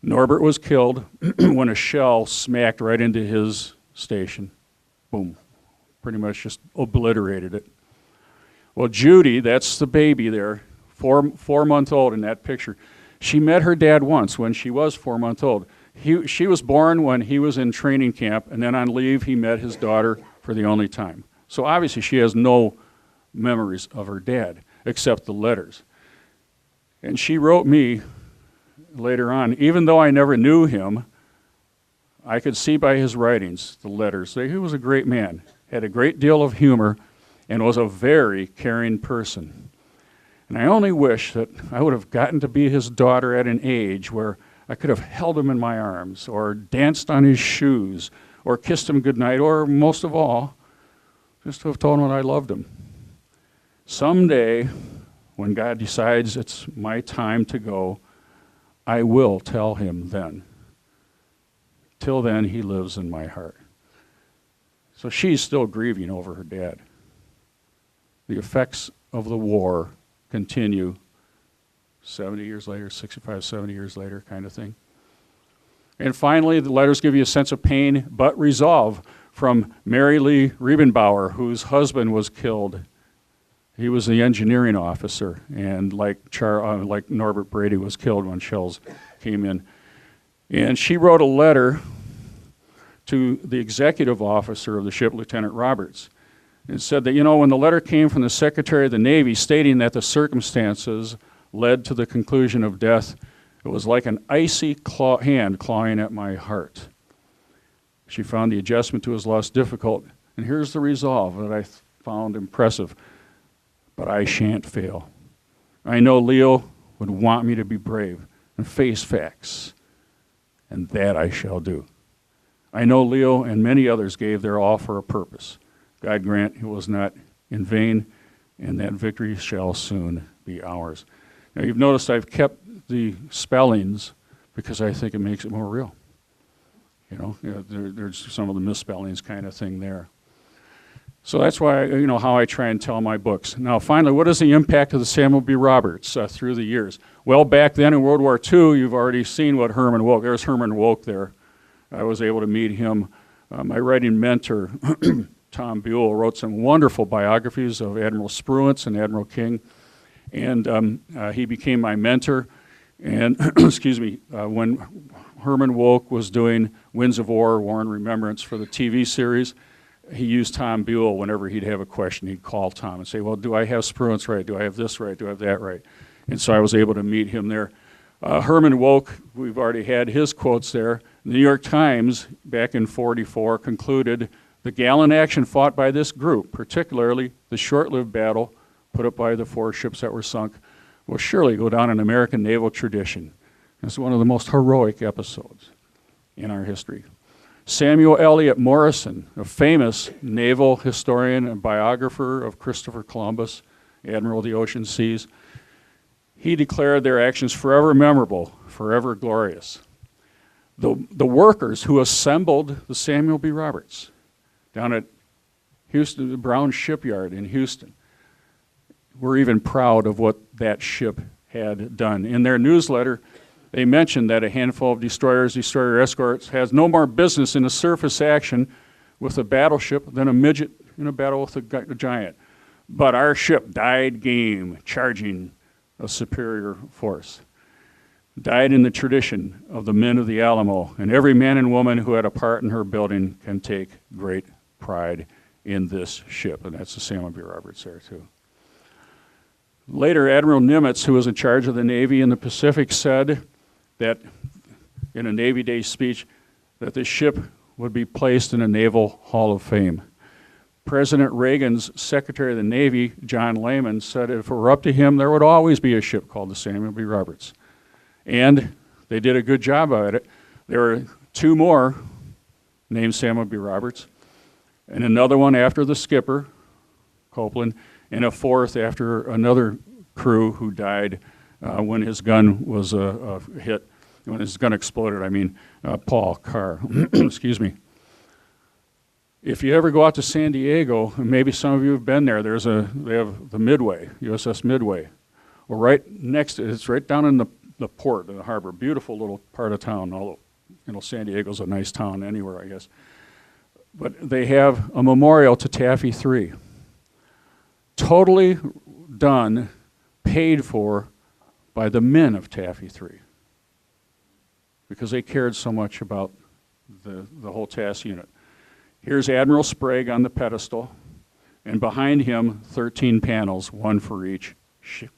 Norbert was killed when a shell smacked right into his station. Boom. Pretty much just obliterated it. Well, Judy, that's the baby there, 4-month-old in that picture. She met her dad once when she was 4-month-old. She was born when he was in training camp, and then on leave he met his daughter for the only time. So obviously she has no memories of her dad except the letters. And she wrote me later on, even though I never knew him, I could see by his writings, the letters, that he was a great man, had a great deal of humor, and was a very caring person. And I only wish that I would have gotten to be his daughter at an age where I could have held him in my arms, or danced on his shoes, or kissed him goodnight, or most of all, just to have told him that I loved him. Someday, when God decides it's my time to go, I will tell him then. Till then, he lives in my heart. So she's still grieving over her dad. The effects of the war continue 70 years later, 65, 70 years later kind of thing. And finally, the letters give you a sense of pain, but resolve, from Mary Lee Riebenbauer, whose husband was killed. He was the engineering officer, and like Norbert Brady was killed when shells came in. And she wrote a letter to the executive officer of the ship, Lieutenant Roberts, and said that, when the letter came from the Secretary of the Navy stating that the circumstances led to the conclusion of death, it was like an icy hand clawing at my heart. She found the adjustment to his loss difficult, and here's the resolve that I found impressive. But I shan't fail. I know Leo would want me to be brave and face facts, and that I shall do. I know Leo and many others gave their all for a purpose. God grant it was not in vain, and that victory shall soon be ours. Now, you've noticed I've kept the spellings because I think it makes it more real. There's some of the misspellings kind of thing there. So that's why, how I try and tell my books. Now, finally, what is the impact of the Samuel B. Roberts through the years? Well, back then in World War II, you've already seen what Herman Wouk. There's Herman Wouk there. I was able to meet him. My writing mentor, Tom Buell, wrote some wonderful biographies of Admiral Spruance and Admiral King, and he became my mentor. And when Herman Wouk was doing Winds of War and Remembrance for the TV series, he used Tom Buell whenever he'd have a question. He'd call Tom and say, well, do I have Spruance right? Do I have this right? Do I have that right? And so I was able to meet him there. Herman Wouk, we've already had his quotes there. The New York Times, back in '44, concluded the gallant action fought by this group, particularly the short-lived battle put up by the 4 ships that were sunk, will surely go down in American naval tradition. It's one of the most heroic episodes in our history. Samuel Eliot Morison, a famous naval historian and biographer of Christopher Columbus, Admiral of the Ocean Seas, he declared their actions forever memorable, forever glorious. The workers who assembled the Samuel B. Roberts down at Houston, the Brown Shipyard in Houston, were even proud of what that ship had done. In their newsletter, they mentioned that a handful of destroyers, destroyer escorts, has no more business in a surface action with a battleship than a midget in a battle with a giant. But our ship died game, charging a superior force. Died in the tradition of the men of the Alamo, and every man and woman who had a part in her building can take great pride in this ship. And that's the Samuel B. Roberts there, too. Later, Admiral Nimitz, who was in charge of the Navy in the Pacific, said that in a Navy Day speech that the ship would be placed in a Naval Hall of Fame. President Reagan's Secretary of the Navy, John Lehman, said if it were up to him, there would always be a ship called the Samuel B. Roberts. And they did a good job at it. There were 2 more named Samuel B. Roberts, and another one after the skipper, Copeland, and a 4th after another crew who died when his gun was hit. When his gun exploded, Paul Carr. Excuse me. If you ever go out to San Diego, and maybe some of you have been there, they have the Midway, USS Midway. Well, right next to it, it's right down in the port, in the harbor. Beautiful little part of town, although San Diego's a nice town anywhere, I guess. But they have a memorial to Taffy 3. Totally done, paid for by the men of Taffy 3, because they cared so much about the whole task unit. Here's Admiral Sprague on the pedestal, and behind him 13 panels, one for each ship.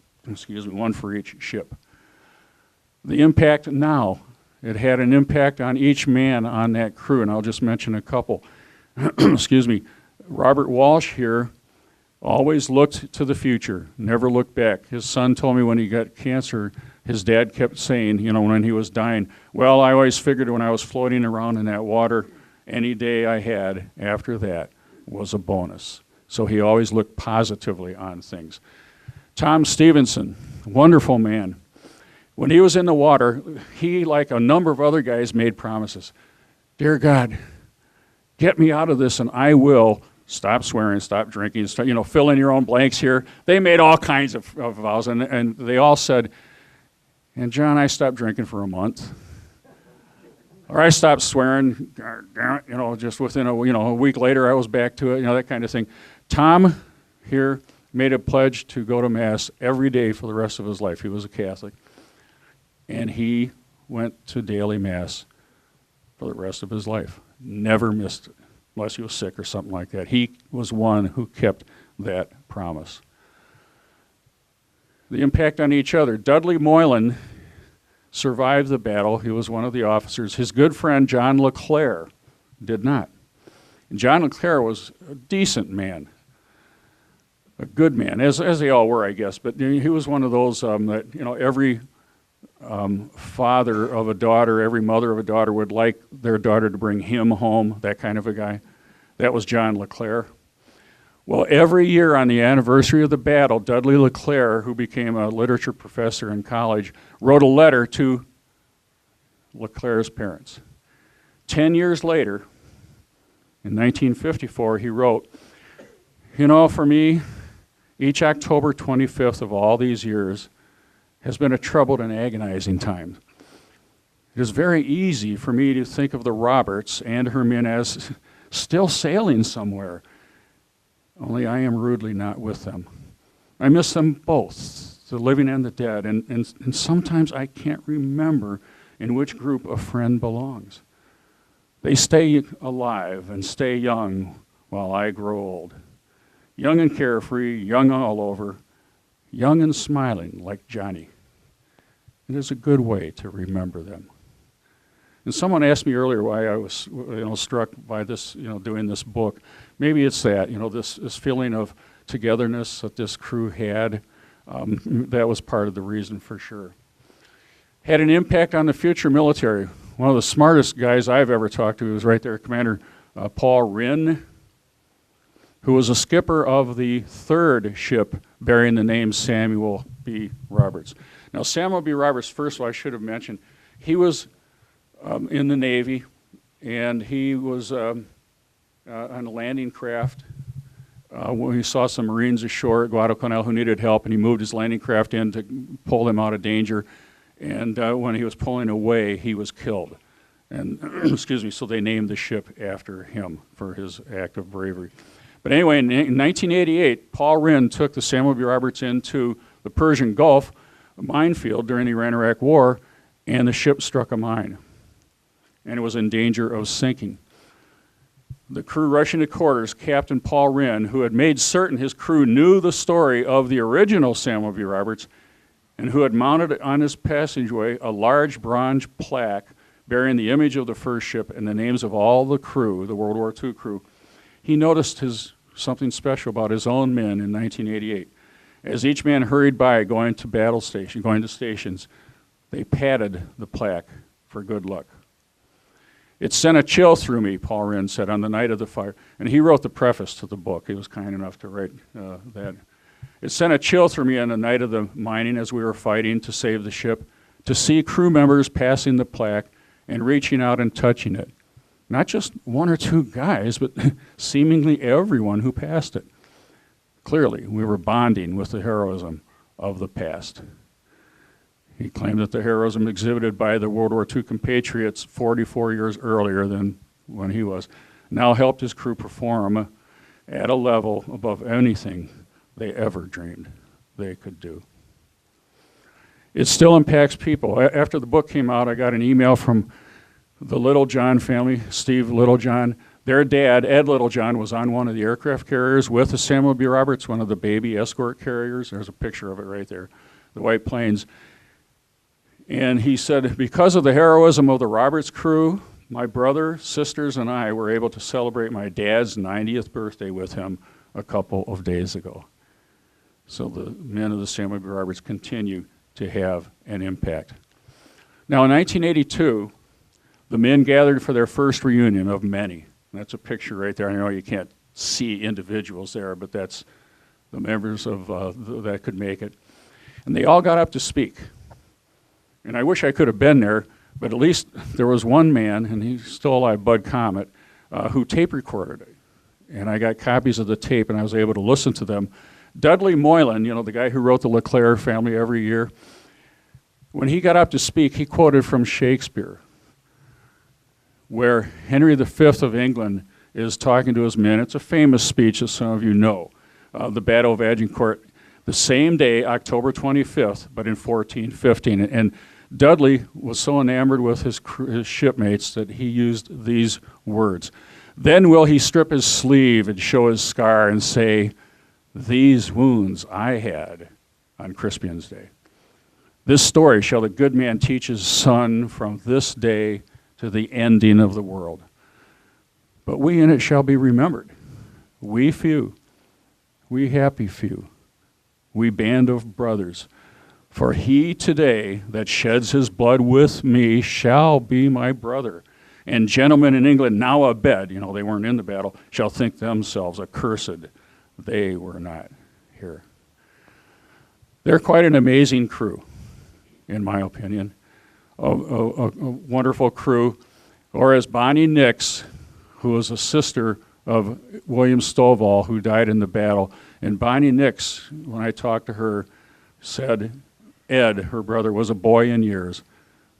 The impact now, it had an impact on each man on that crew, and I'll just mention a couple. Excuse me. Robert Walsh here always looked to the future, never looked back. His son told me when he got cancer, his dad kept saying, you know, when he was dying, well, I always figured when I was floating around in that water, any day I had after that was a bonus. So he always looked positively on things. Tom Stevenson, wonderful man. When he was in the water, he, like a number of other guys, made promises. Dear God, get me out of this and I will stop swearing, stop drinking, start, you know, fill in your own blanks here. They made all kinds of vows, and they all said, and John, I stopped drinking for a month. Or I stopped swearing, you know, just within a week later I was back to it, you know, that kind of thing. Tom here made a pledge to go to Mass every day for the rest of his life. He was a Catholic. And he went to daily Mass for the rest of his life. Never missed it, unless he was sick or something like that. He was one who kept that promise. The impact on each other. Dudley Moylan survived the battle. He was one of the officers. His good friend, John LeClaire, did not. And John LeClaire was a decent man, a good man, as they all were, I guess. But he was one of those that, you know, every father of a daughter, every mother of a daughter would like their daughter to bring him home, that kind of a guy. That was John LeClaire. Well, every year on the anniversary of the battle, Dudley LeClaire, who became a literature professor in college, wrote a letter to LeClaire's parents. 10 years later, in 1954, he wrote, you know, for me, each October 25th of all these years has been a troubled and agonizing time. It is very easy for me to think of the Roberts and her men as still sailing somewhere, only I am rudely not with them. I miss them both, the living and the dead, and sometimes I can't remember in which group a friend belongs. They stay alive and stay young while I grow old. Young and carefree, young all over, young and smiling like Johnny. It is a good way to remember them. And someone asked me earlier why I was, struck by this, doing this book. Maybe it's that, this feeling of togetherness that this crew had. That was part of the reason for sure. Had an impact on the future military. One of the smartest guys I've ever talked to was right there, Commander Paul Rinn, who was a skipper of the third ship bearing the name Samuel B. Roberts. Now, Samuel B. Roberts, first of all, I should have mentioned, he was in the Navy, and he was on a landing craft when he saw some Marines ashore at Guadalcanal who needed help, and he moved his landing craft in to pull them out of danger. And when he was pulling away, he was killed. And, excuse me, so they named the ship after him for his act of bravery. But anyway, in 1988, Paul Rinn took the Samuel B. Roberts into the Persian Gulf, a minefield during the Iran-Iraq War, and the ship struck a mine, and it was in danger of sinking. The crew rushing to quarters, Captain Paul Rinn, who had made certain his crew knew the story of the original Samuel B. Roberts, and who had mounted on his passageway a large bronze plaque bearing the image of the first ship and the names of all the crew, the World War II crew, he noticed something special about his own men in 1988. As each man hurried by, going to stations, they patted the plaque for good luck. It sent a chill through me, Paul Rinn said, on the night of the fire. And he wrote the preface to the book. He was kind enough to write that. It sent a chill through me on the night of the mining as we were fighting to save the ship, to see crew members passing the plaque and reaching out and touching it. Not just one or two guys, but seemingly everyone who passed it. Clearly, we were bonding with the heroism of the past. He claimed that the heroism exhibited by the World War II compatriots 44 years earlier than when he was now helped his crew perform at a level above anything they ever dreamed they could do. It still impacts people. After the book came out, I got an email from the Littlejohn family, Steve Littlejohn. Their dad, Ed Littlejohn, was on one of the aircraft carriers with the Samuel B. Roberts, one of the baby escort carriers. There's a picture of it right there, the White Plains. And he said, because of the heroism of the Roberts crew, my brother, sisters, and I were able to celebrate my dad's 90th birthday with him a couple of days ago. So the men of the Samuel B. Roberts continue to have an impact. Now in 1982, the men gathered for their first reunion of many. That's a picture right there. I know you can't see individuals there, but that's the members of that could make it. And they all got up to speak. And I wish I could have been there, but at least there was one man, and he's still alive, Bud Comet, who tape recorded it. And I got copies of the tape, and I was able to listen to them. Dudley Moylan, you know, the guy who wrote the LeClaire Family every year, when he got up to speak, he quoted from Shakespeare, where Henry V of England is talking to his men. It's a famous speech, as some of you know. The Battle of Agincourt, the same day, October 25th, but in 1415. And Dudley was so enamored with his shipmates that he used these words. Then will he strip his sleeve and show his scar and say, these wounds I had on Crispian's day. This story shall the good man teach his son from this day to the ending of the world. But we in it shall be remembered. We few, we happy few, we band of brothers. For he today that sheds his blood with me shall be my brother. And gentlemen in England now abed, you know, they weren't in the battle, shall think themselves accursed. They were not here. They're quite an amazing crew, in my opinion. A wonderful crew. Or as Bonnie Nix, who was a sister of William Stovall, who died in the battle. And Bonnie Nix, when I talked to her, said Ed, her brother, was a boy in years,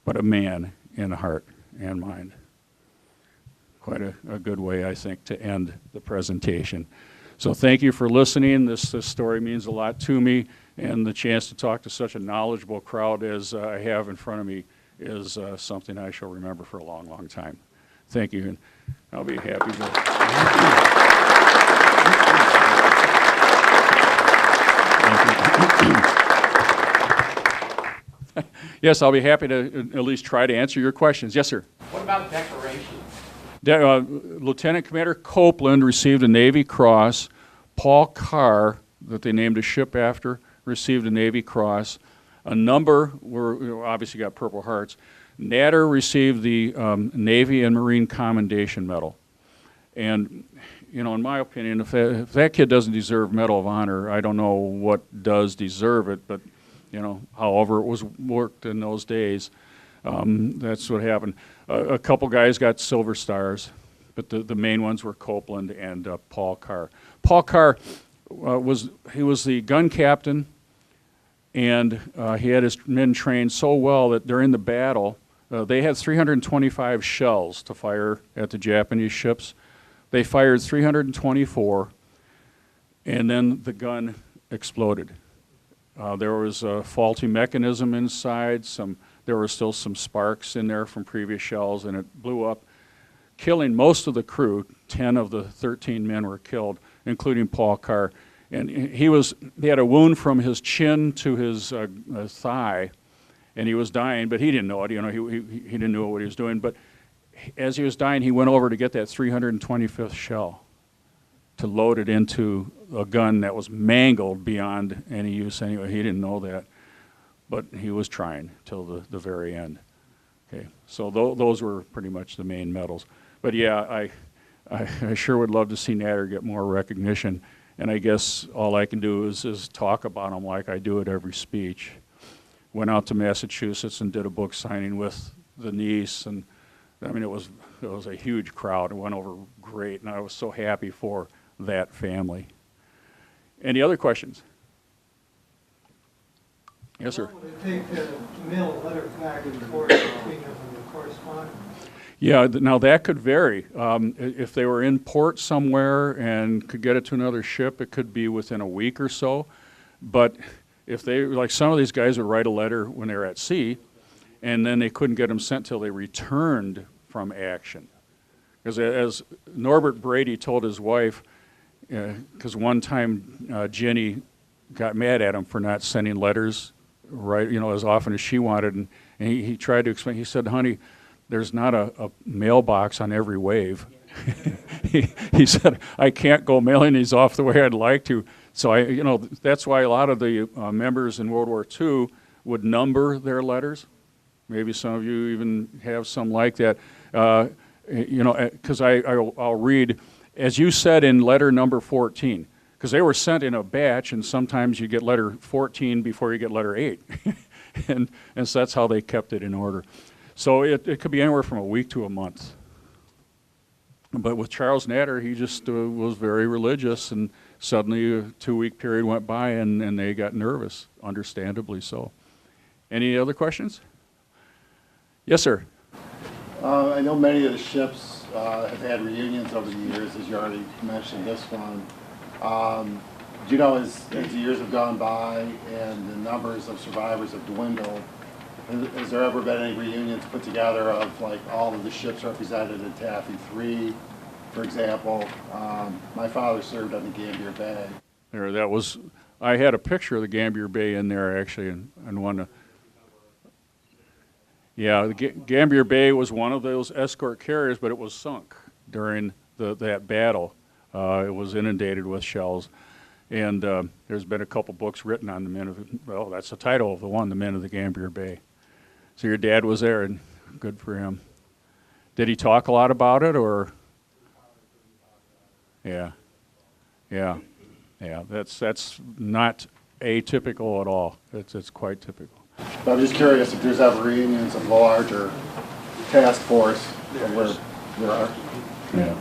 but a man in heart and mind. Quite a good way, I think, to end the presentation. So thank you for listening. This story means a lot to me, and the chance to talk to such a knowledgeable crowd as I have in front of me is something I shall remember for a long, long time. Thank you, and I'll be happy to. Yes, I'll be happy to at least try to answer your questions. Yes, sir. What about decorations? Lieutenant Commander Copeland received a Navy Cross. Paul Carr, that they named a ship after, received a Navy Cross. A number were obviously got Purple Hearts. NAITER received the Navy and Marine Commendation Medal. And, you know, in my opinion, if that kid doesn't deserve Medal of Honor, I don't know what does deserve it, but, you know, however it was worked in those days, that's what happened. A couple guys got Silver Stars, but the main ones were Copeland and Paul Carr. Paul Carr was the gun captain, and he had his men trained so well that during the battle, they had 325 shells to fire at the Japanese ships. They fired 324, and then the gun exploded. There was a faulty mechanism inside. There were still some sparks in there from previous shells, and it blew up, killing most of the crew. 10 of the 13 men were killed, including Paul Carr. And he had a wound from his chin to his thigh, and he was dying, but he didn't know it. You know, he didn't know what he was doing. But as he was dying, he went over to get that 325th shell to load it into a gun that was mangled beyond any use anyway. He didn't know that, but he was trying till the very end. Okay, so those were pretty much the main medals. But yeah, I sure would love to see NAITER get more recognition. And I guess all I can do is talk about them like I do at every speech. Went out to Massachusetts and did a book signing with the niece, and I mean it was a huge crowd. It went over great, and I was so happy for that family. Any other questions? Yes, sir. How long would it take to mail a letter back and forth between them and the correspondent? Yeah, now that could vary. If they were in port somewhere and could get it to another ship, it could be within a week or so. But if they, like some of these guys would write a letter when they were at sea, and then they couldn't get them sent till they returned from action. Because as Norbert Brady told his wife, because one time Jenny got mad at him for not sending letters right, you know, as often as she wanted, and And he tried to explain, he said, honey, there's not a mailbox on every wave. He said, I can't go mailing these off the way I'd like to. So that's why a lot of the members in World War II would number their letters. Maybe some of you even have some like that. Because I'll read, as you said in letter number 14, because they were sent in a batch, and sometimes you get letter 14 before you get letter 8. and so that's how they kept it in order. So it could be anywhere from a week to a month. But with Charles NAITER, he just was very religious, and suddenly a 2-week period went by, and they got nervous, understandably so. Any other questions? Yes, sir. I know many of the ships have had reunions over the years, as you already mentioned this one. Do you know, as the years have gone by and the numbers of survivors have dwindled, has there ever been any reunions put together of like all of the ships represented in Taffy 3, for example? My father served on the Gambier Bay. I had a picture of the Gambier Bay in there actually, and one. Yeah, the Gambier Bay was one of those escort carriers, but it was sunk during that battle. It was inundated with shells. And there's been a couple books written on the men of, that's the title of the one, The Men of the Gambier Bay. So your dad was there, and good for him. Did he talk a lot about it, or? Yeah. That's not atypical at all. It's quite typical. But I'm just curious if there's ever reunions of the larger task force where there are. Yeah.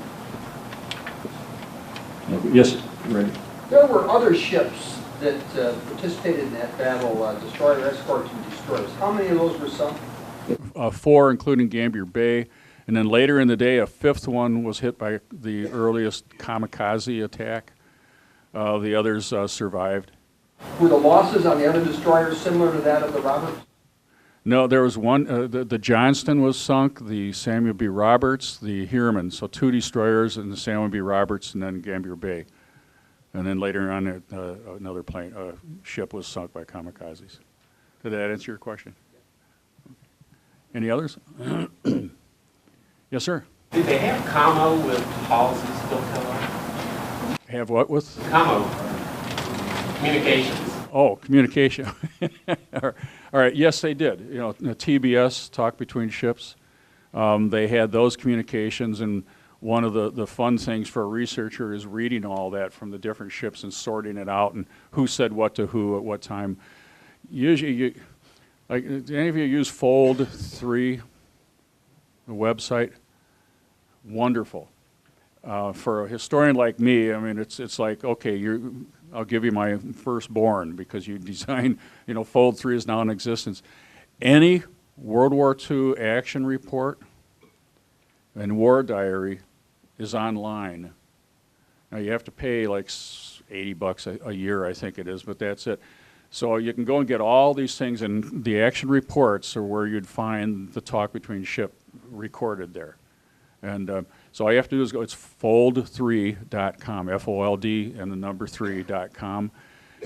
Yes, ready. There were other ships that participated in that battle, destroyer escorts and destroyers. How many of those were sunk? 4, including Gambier Bay. And then later in the day, a 5th one was hit by the earliest kamikaze attack. The others survived. Were the losses on the other destroyers similar to that of the Roberts? No, there was one, the Johnston was sunk, the Samuel B. Roberts, the Heermann, so 2 destroyers, and the Samuel B. Roberts, and then Gambier Bay. And then later on, another ship was sunk by kamikazes. Did that answer your question? Any others? Yes, sir. Did they have commo with Halsey still Keller? Have what with? Commo. Communications. Oh, communication. All right. Yes, they did. The TBS, talk between ships. They had those communications, and one of the fun things for a researcher is reading all that from the different ships and sorting it out and who said what to who at what time. Usually, do any of you use Fold 3, the website? Wonderful. For a historian like me, I mean, it's like, okay, I'll give you my firstborn because you design, Fold 3 is now in existence. Any World War II action report and war diary is online. Now you have to pay like $80 a year, I think it is, but that's it. So you can go and get all these things, and the action reports are where you'd find the talk between ship recorded there. And so all you have to do is go, it's fold3.com, F-O-L-D and the number 3.com.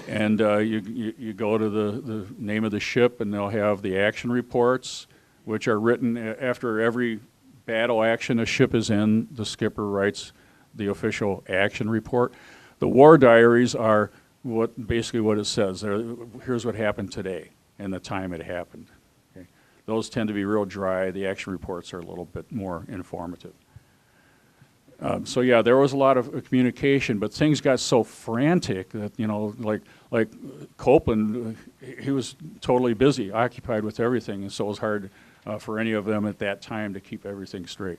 And you go to the name of the ship, and they'll have the action reports, which are written after every battle action a ship is in. The skipper writes the official action report. The war diaries are basically what it says. Here's what happened today and the time it happened. Okay. Those tend to be real dry. The action reports are a little bit more informative. So yeah, there was a lot of communication, but things got so frantic that, like Copeland, he was totally busy, occupied with everything, and so it was hard for any of them at that time to keep everything straight.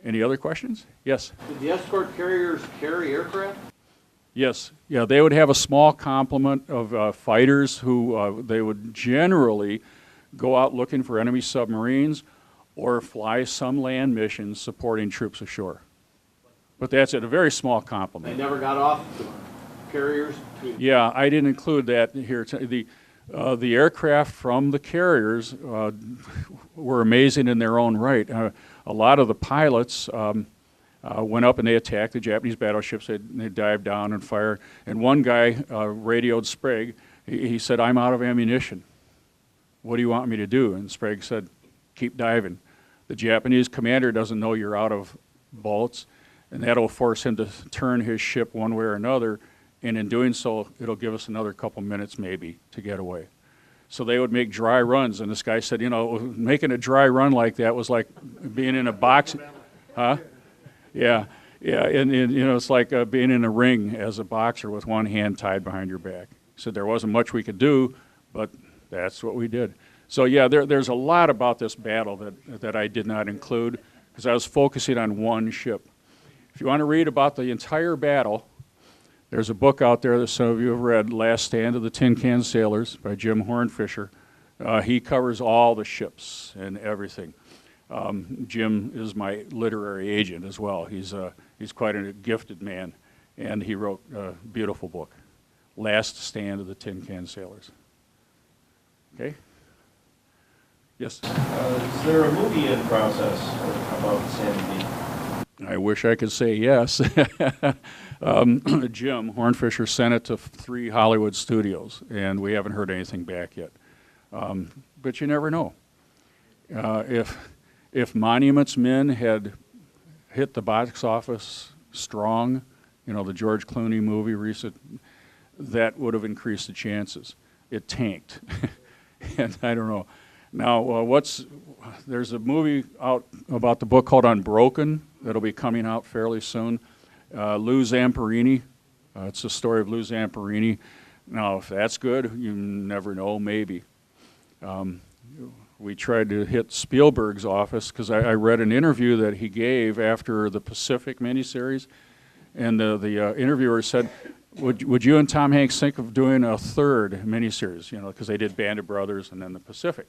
Any other questions? Yes? Did the escort carriers carry aircraft? Yes. Yeah, they would have a small complement of fighters who they would generally go out looking for enemy submarines or fly some land missions supporting troops ashore. But that's it, a very small complement. They never got off the carriers? Yeah, I didn't include that here. The aircraft from the carriers were amazing in their own right. A lot of the pilots went up and they attacked the Japanese battleships. They dived down and fired. And one guy radioed Sprague. He said, "I'm out of ammunition." what do you want me to do? And Sprague said, keep diving. The Japanese commander doesn't know you're out of bullets, and that'll force him to turn his ship one way or another, and in doing so, it'll give us another couple minutes maybe to get away. So they would make dry runs, and this guy said, you know, making a dry run like that was like being in a box. Huh? Yeah, yeah, and you know, it's like being in a ring as a boxer with one hand tied behind your back. He said there wasn't much we could do, but that's what we did. So yeah, there's a lot about this battle that I did not include because I was focusing on one ship. If you want to read about the entire battle, there's a book out there that some of you have read, Last Stand of the Tin Can Sailors by Jim Hornfisher. He covers all the ships and everything. Jim is my literary agent as well. He's quite a gifted man, and he wrote a beautiful book, Last Stand of the Tin Can Sailors. Okay? Yes? Is there a movie in process about Sandy? I wish I could say yes. Jim Hornfisher sent it to 3 Hollywood studios, and we haven't heard anything back yet. But you never know. If Monuments Men had hit the box office strong, you know, the George Clooney movie recent, that would have increased the chances. It tanked. And I don't know. Now, there's a movie out about the book called Unbroken that'll be coming out fairly soon. Lou Zamperini, it's the story of Lou Zamperini. Now, if that's good, you never know, maybe. We tried to hit Spielberg's office because I read an interview that he gave after the Pacific miniseries, and the interviewer said, would you and Tom Hanks think of doing a 3rd miniseries, you know, because they did Band of Brothers and then the Pacific.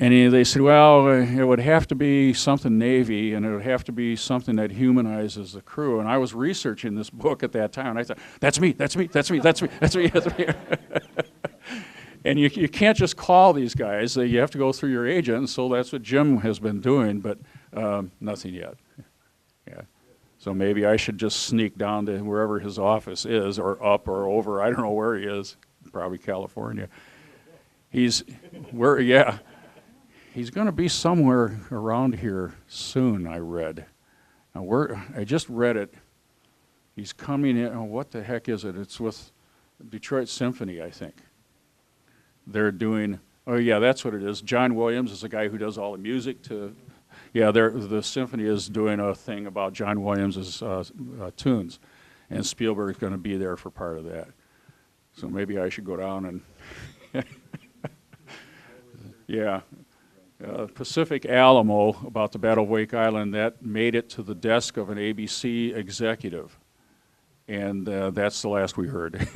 And they said, well, it would have to be something Navy, and it would have to be something that humanizes the crew. And I was researching this book at that time, and I thought, that's me. And you can't just call these guys. You have to go through your agent, so that's what Jim has been doing, but nothing yet. Yeah. So maybe I should just sneak down to wherever his office is, or up or over. I don't know where he is, probably California. He's going to be somewhere around here soon, I read. Now I just read it. He's coming in. Oh, what the heck is it? It's with Detroit Symphony, I think. They're doing, oh yeah, that's what it is. John Williams is the guy who does all the music to, yeah, the symphony is doing a thing about John Williams' tunes, and Spielberg's going to be there for part of that. So maybe I should go down and, yeah. Pacific Alamo, about the Battle of Wake Island, that made it to the desk of an ABC executive. And that's the last we heard.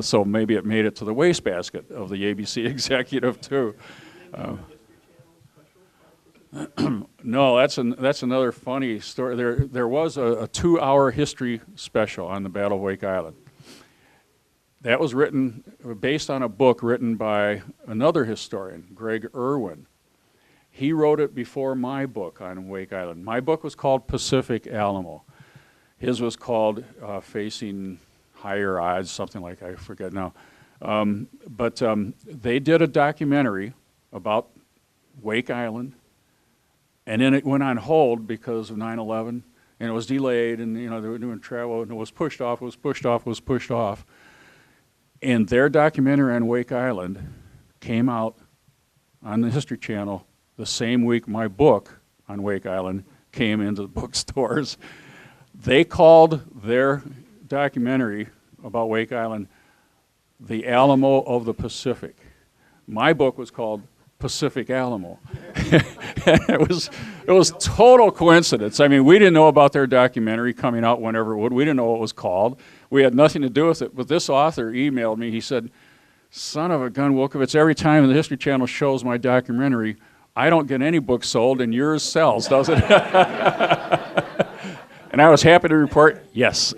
So maybe it made it to the wastebasket of the ABC executive, too. No, that's another funny story. There was a 2-hour history special on the Battle of Wake Island. That was written based on a book written by another historian, Greg Irwin. He wrote it before my book on Wake Island. My book was called Pacific Alamo. His was called Facing Higher Odds, something like, I forget now. But they did a documentary about Wake Island, and then it went on hold because of 9/11, and it was delayed, and you know they were doing travel, and it was pushed off. And their documentary on Wake Island came out on the History Channel the same week my book on Wake Island came into the bookstores. They called their documentary about Wake Island the Alamo of the Pacific. My book was called Pacific Alamo. It was total coincidence. I mean, we didn't know about their documentary coming out whenever it would. We didn't know what it was called. We had nothing to do with it. But this author emailed me. He said, son of a gun, Wukovits, every time the History Channel shows my documentary, I don't get any books sold, and yours sells, does it? And I was happy to report, yes.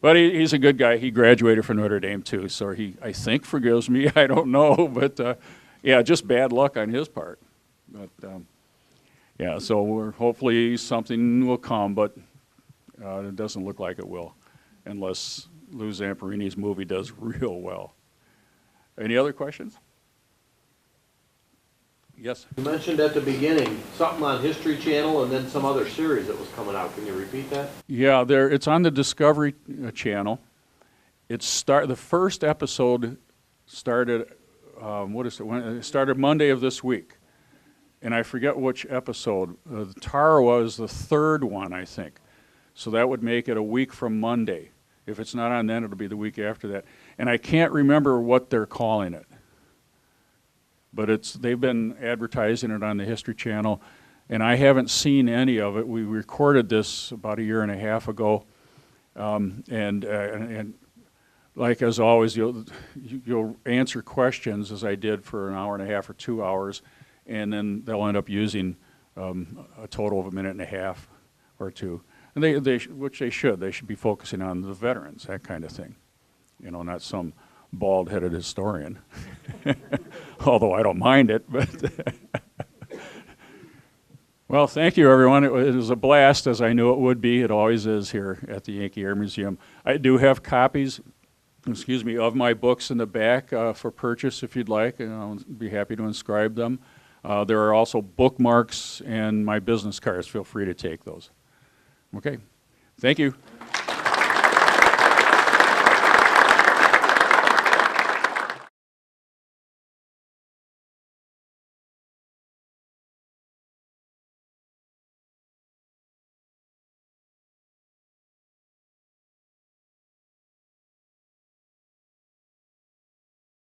But he's a good guy. He graduated from Notre Dame, too, so he, I think, forgives me. I don't know, but yeah, just bad luck on his part. But yeah, so hopefully something will come, but it doesn't look like it will, unless Lou Zamperini's movie does real well. Any other questions? Yes. You mentioned at the beginning, something on History Channel and then some other series that was coming out. Can you repeat that? Yeah, it's on the Discovery Channel. The first episode started, it started Monday of this week. And I forget which episode. Tara was the third one, I think. So that would make it a week from Monday. If it's not on then, it'll be the week after that. And I can't remember what they're calling it. But they've been advertising it on the History Channel, and I haven't seen any of it. We recorded this about 1.5 years ago, and like as always, you'll answer questions as I did for 1.5 hours or 2 hours, and then they'll end up using a total of 1.5 minutes or 2, and which they should. They should be focusing on the veterans, that kind of thing, not some bald-headed historian. Although I don't mind it, but well, thank you, everyone. It was a blast, as I knew it would be. It always is here at the Yankee Air Museum. I do have copies, of my books in the back for purchase if you'd like, and I'll be happy to inscribe them. There are also bookmarks and my business cards. Feel free to take those. Okay, thank you.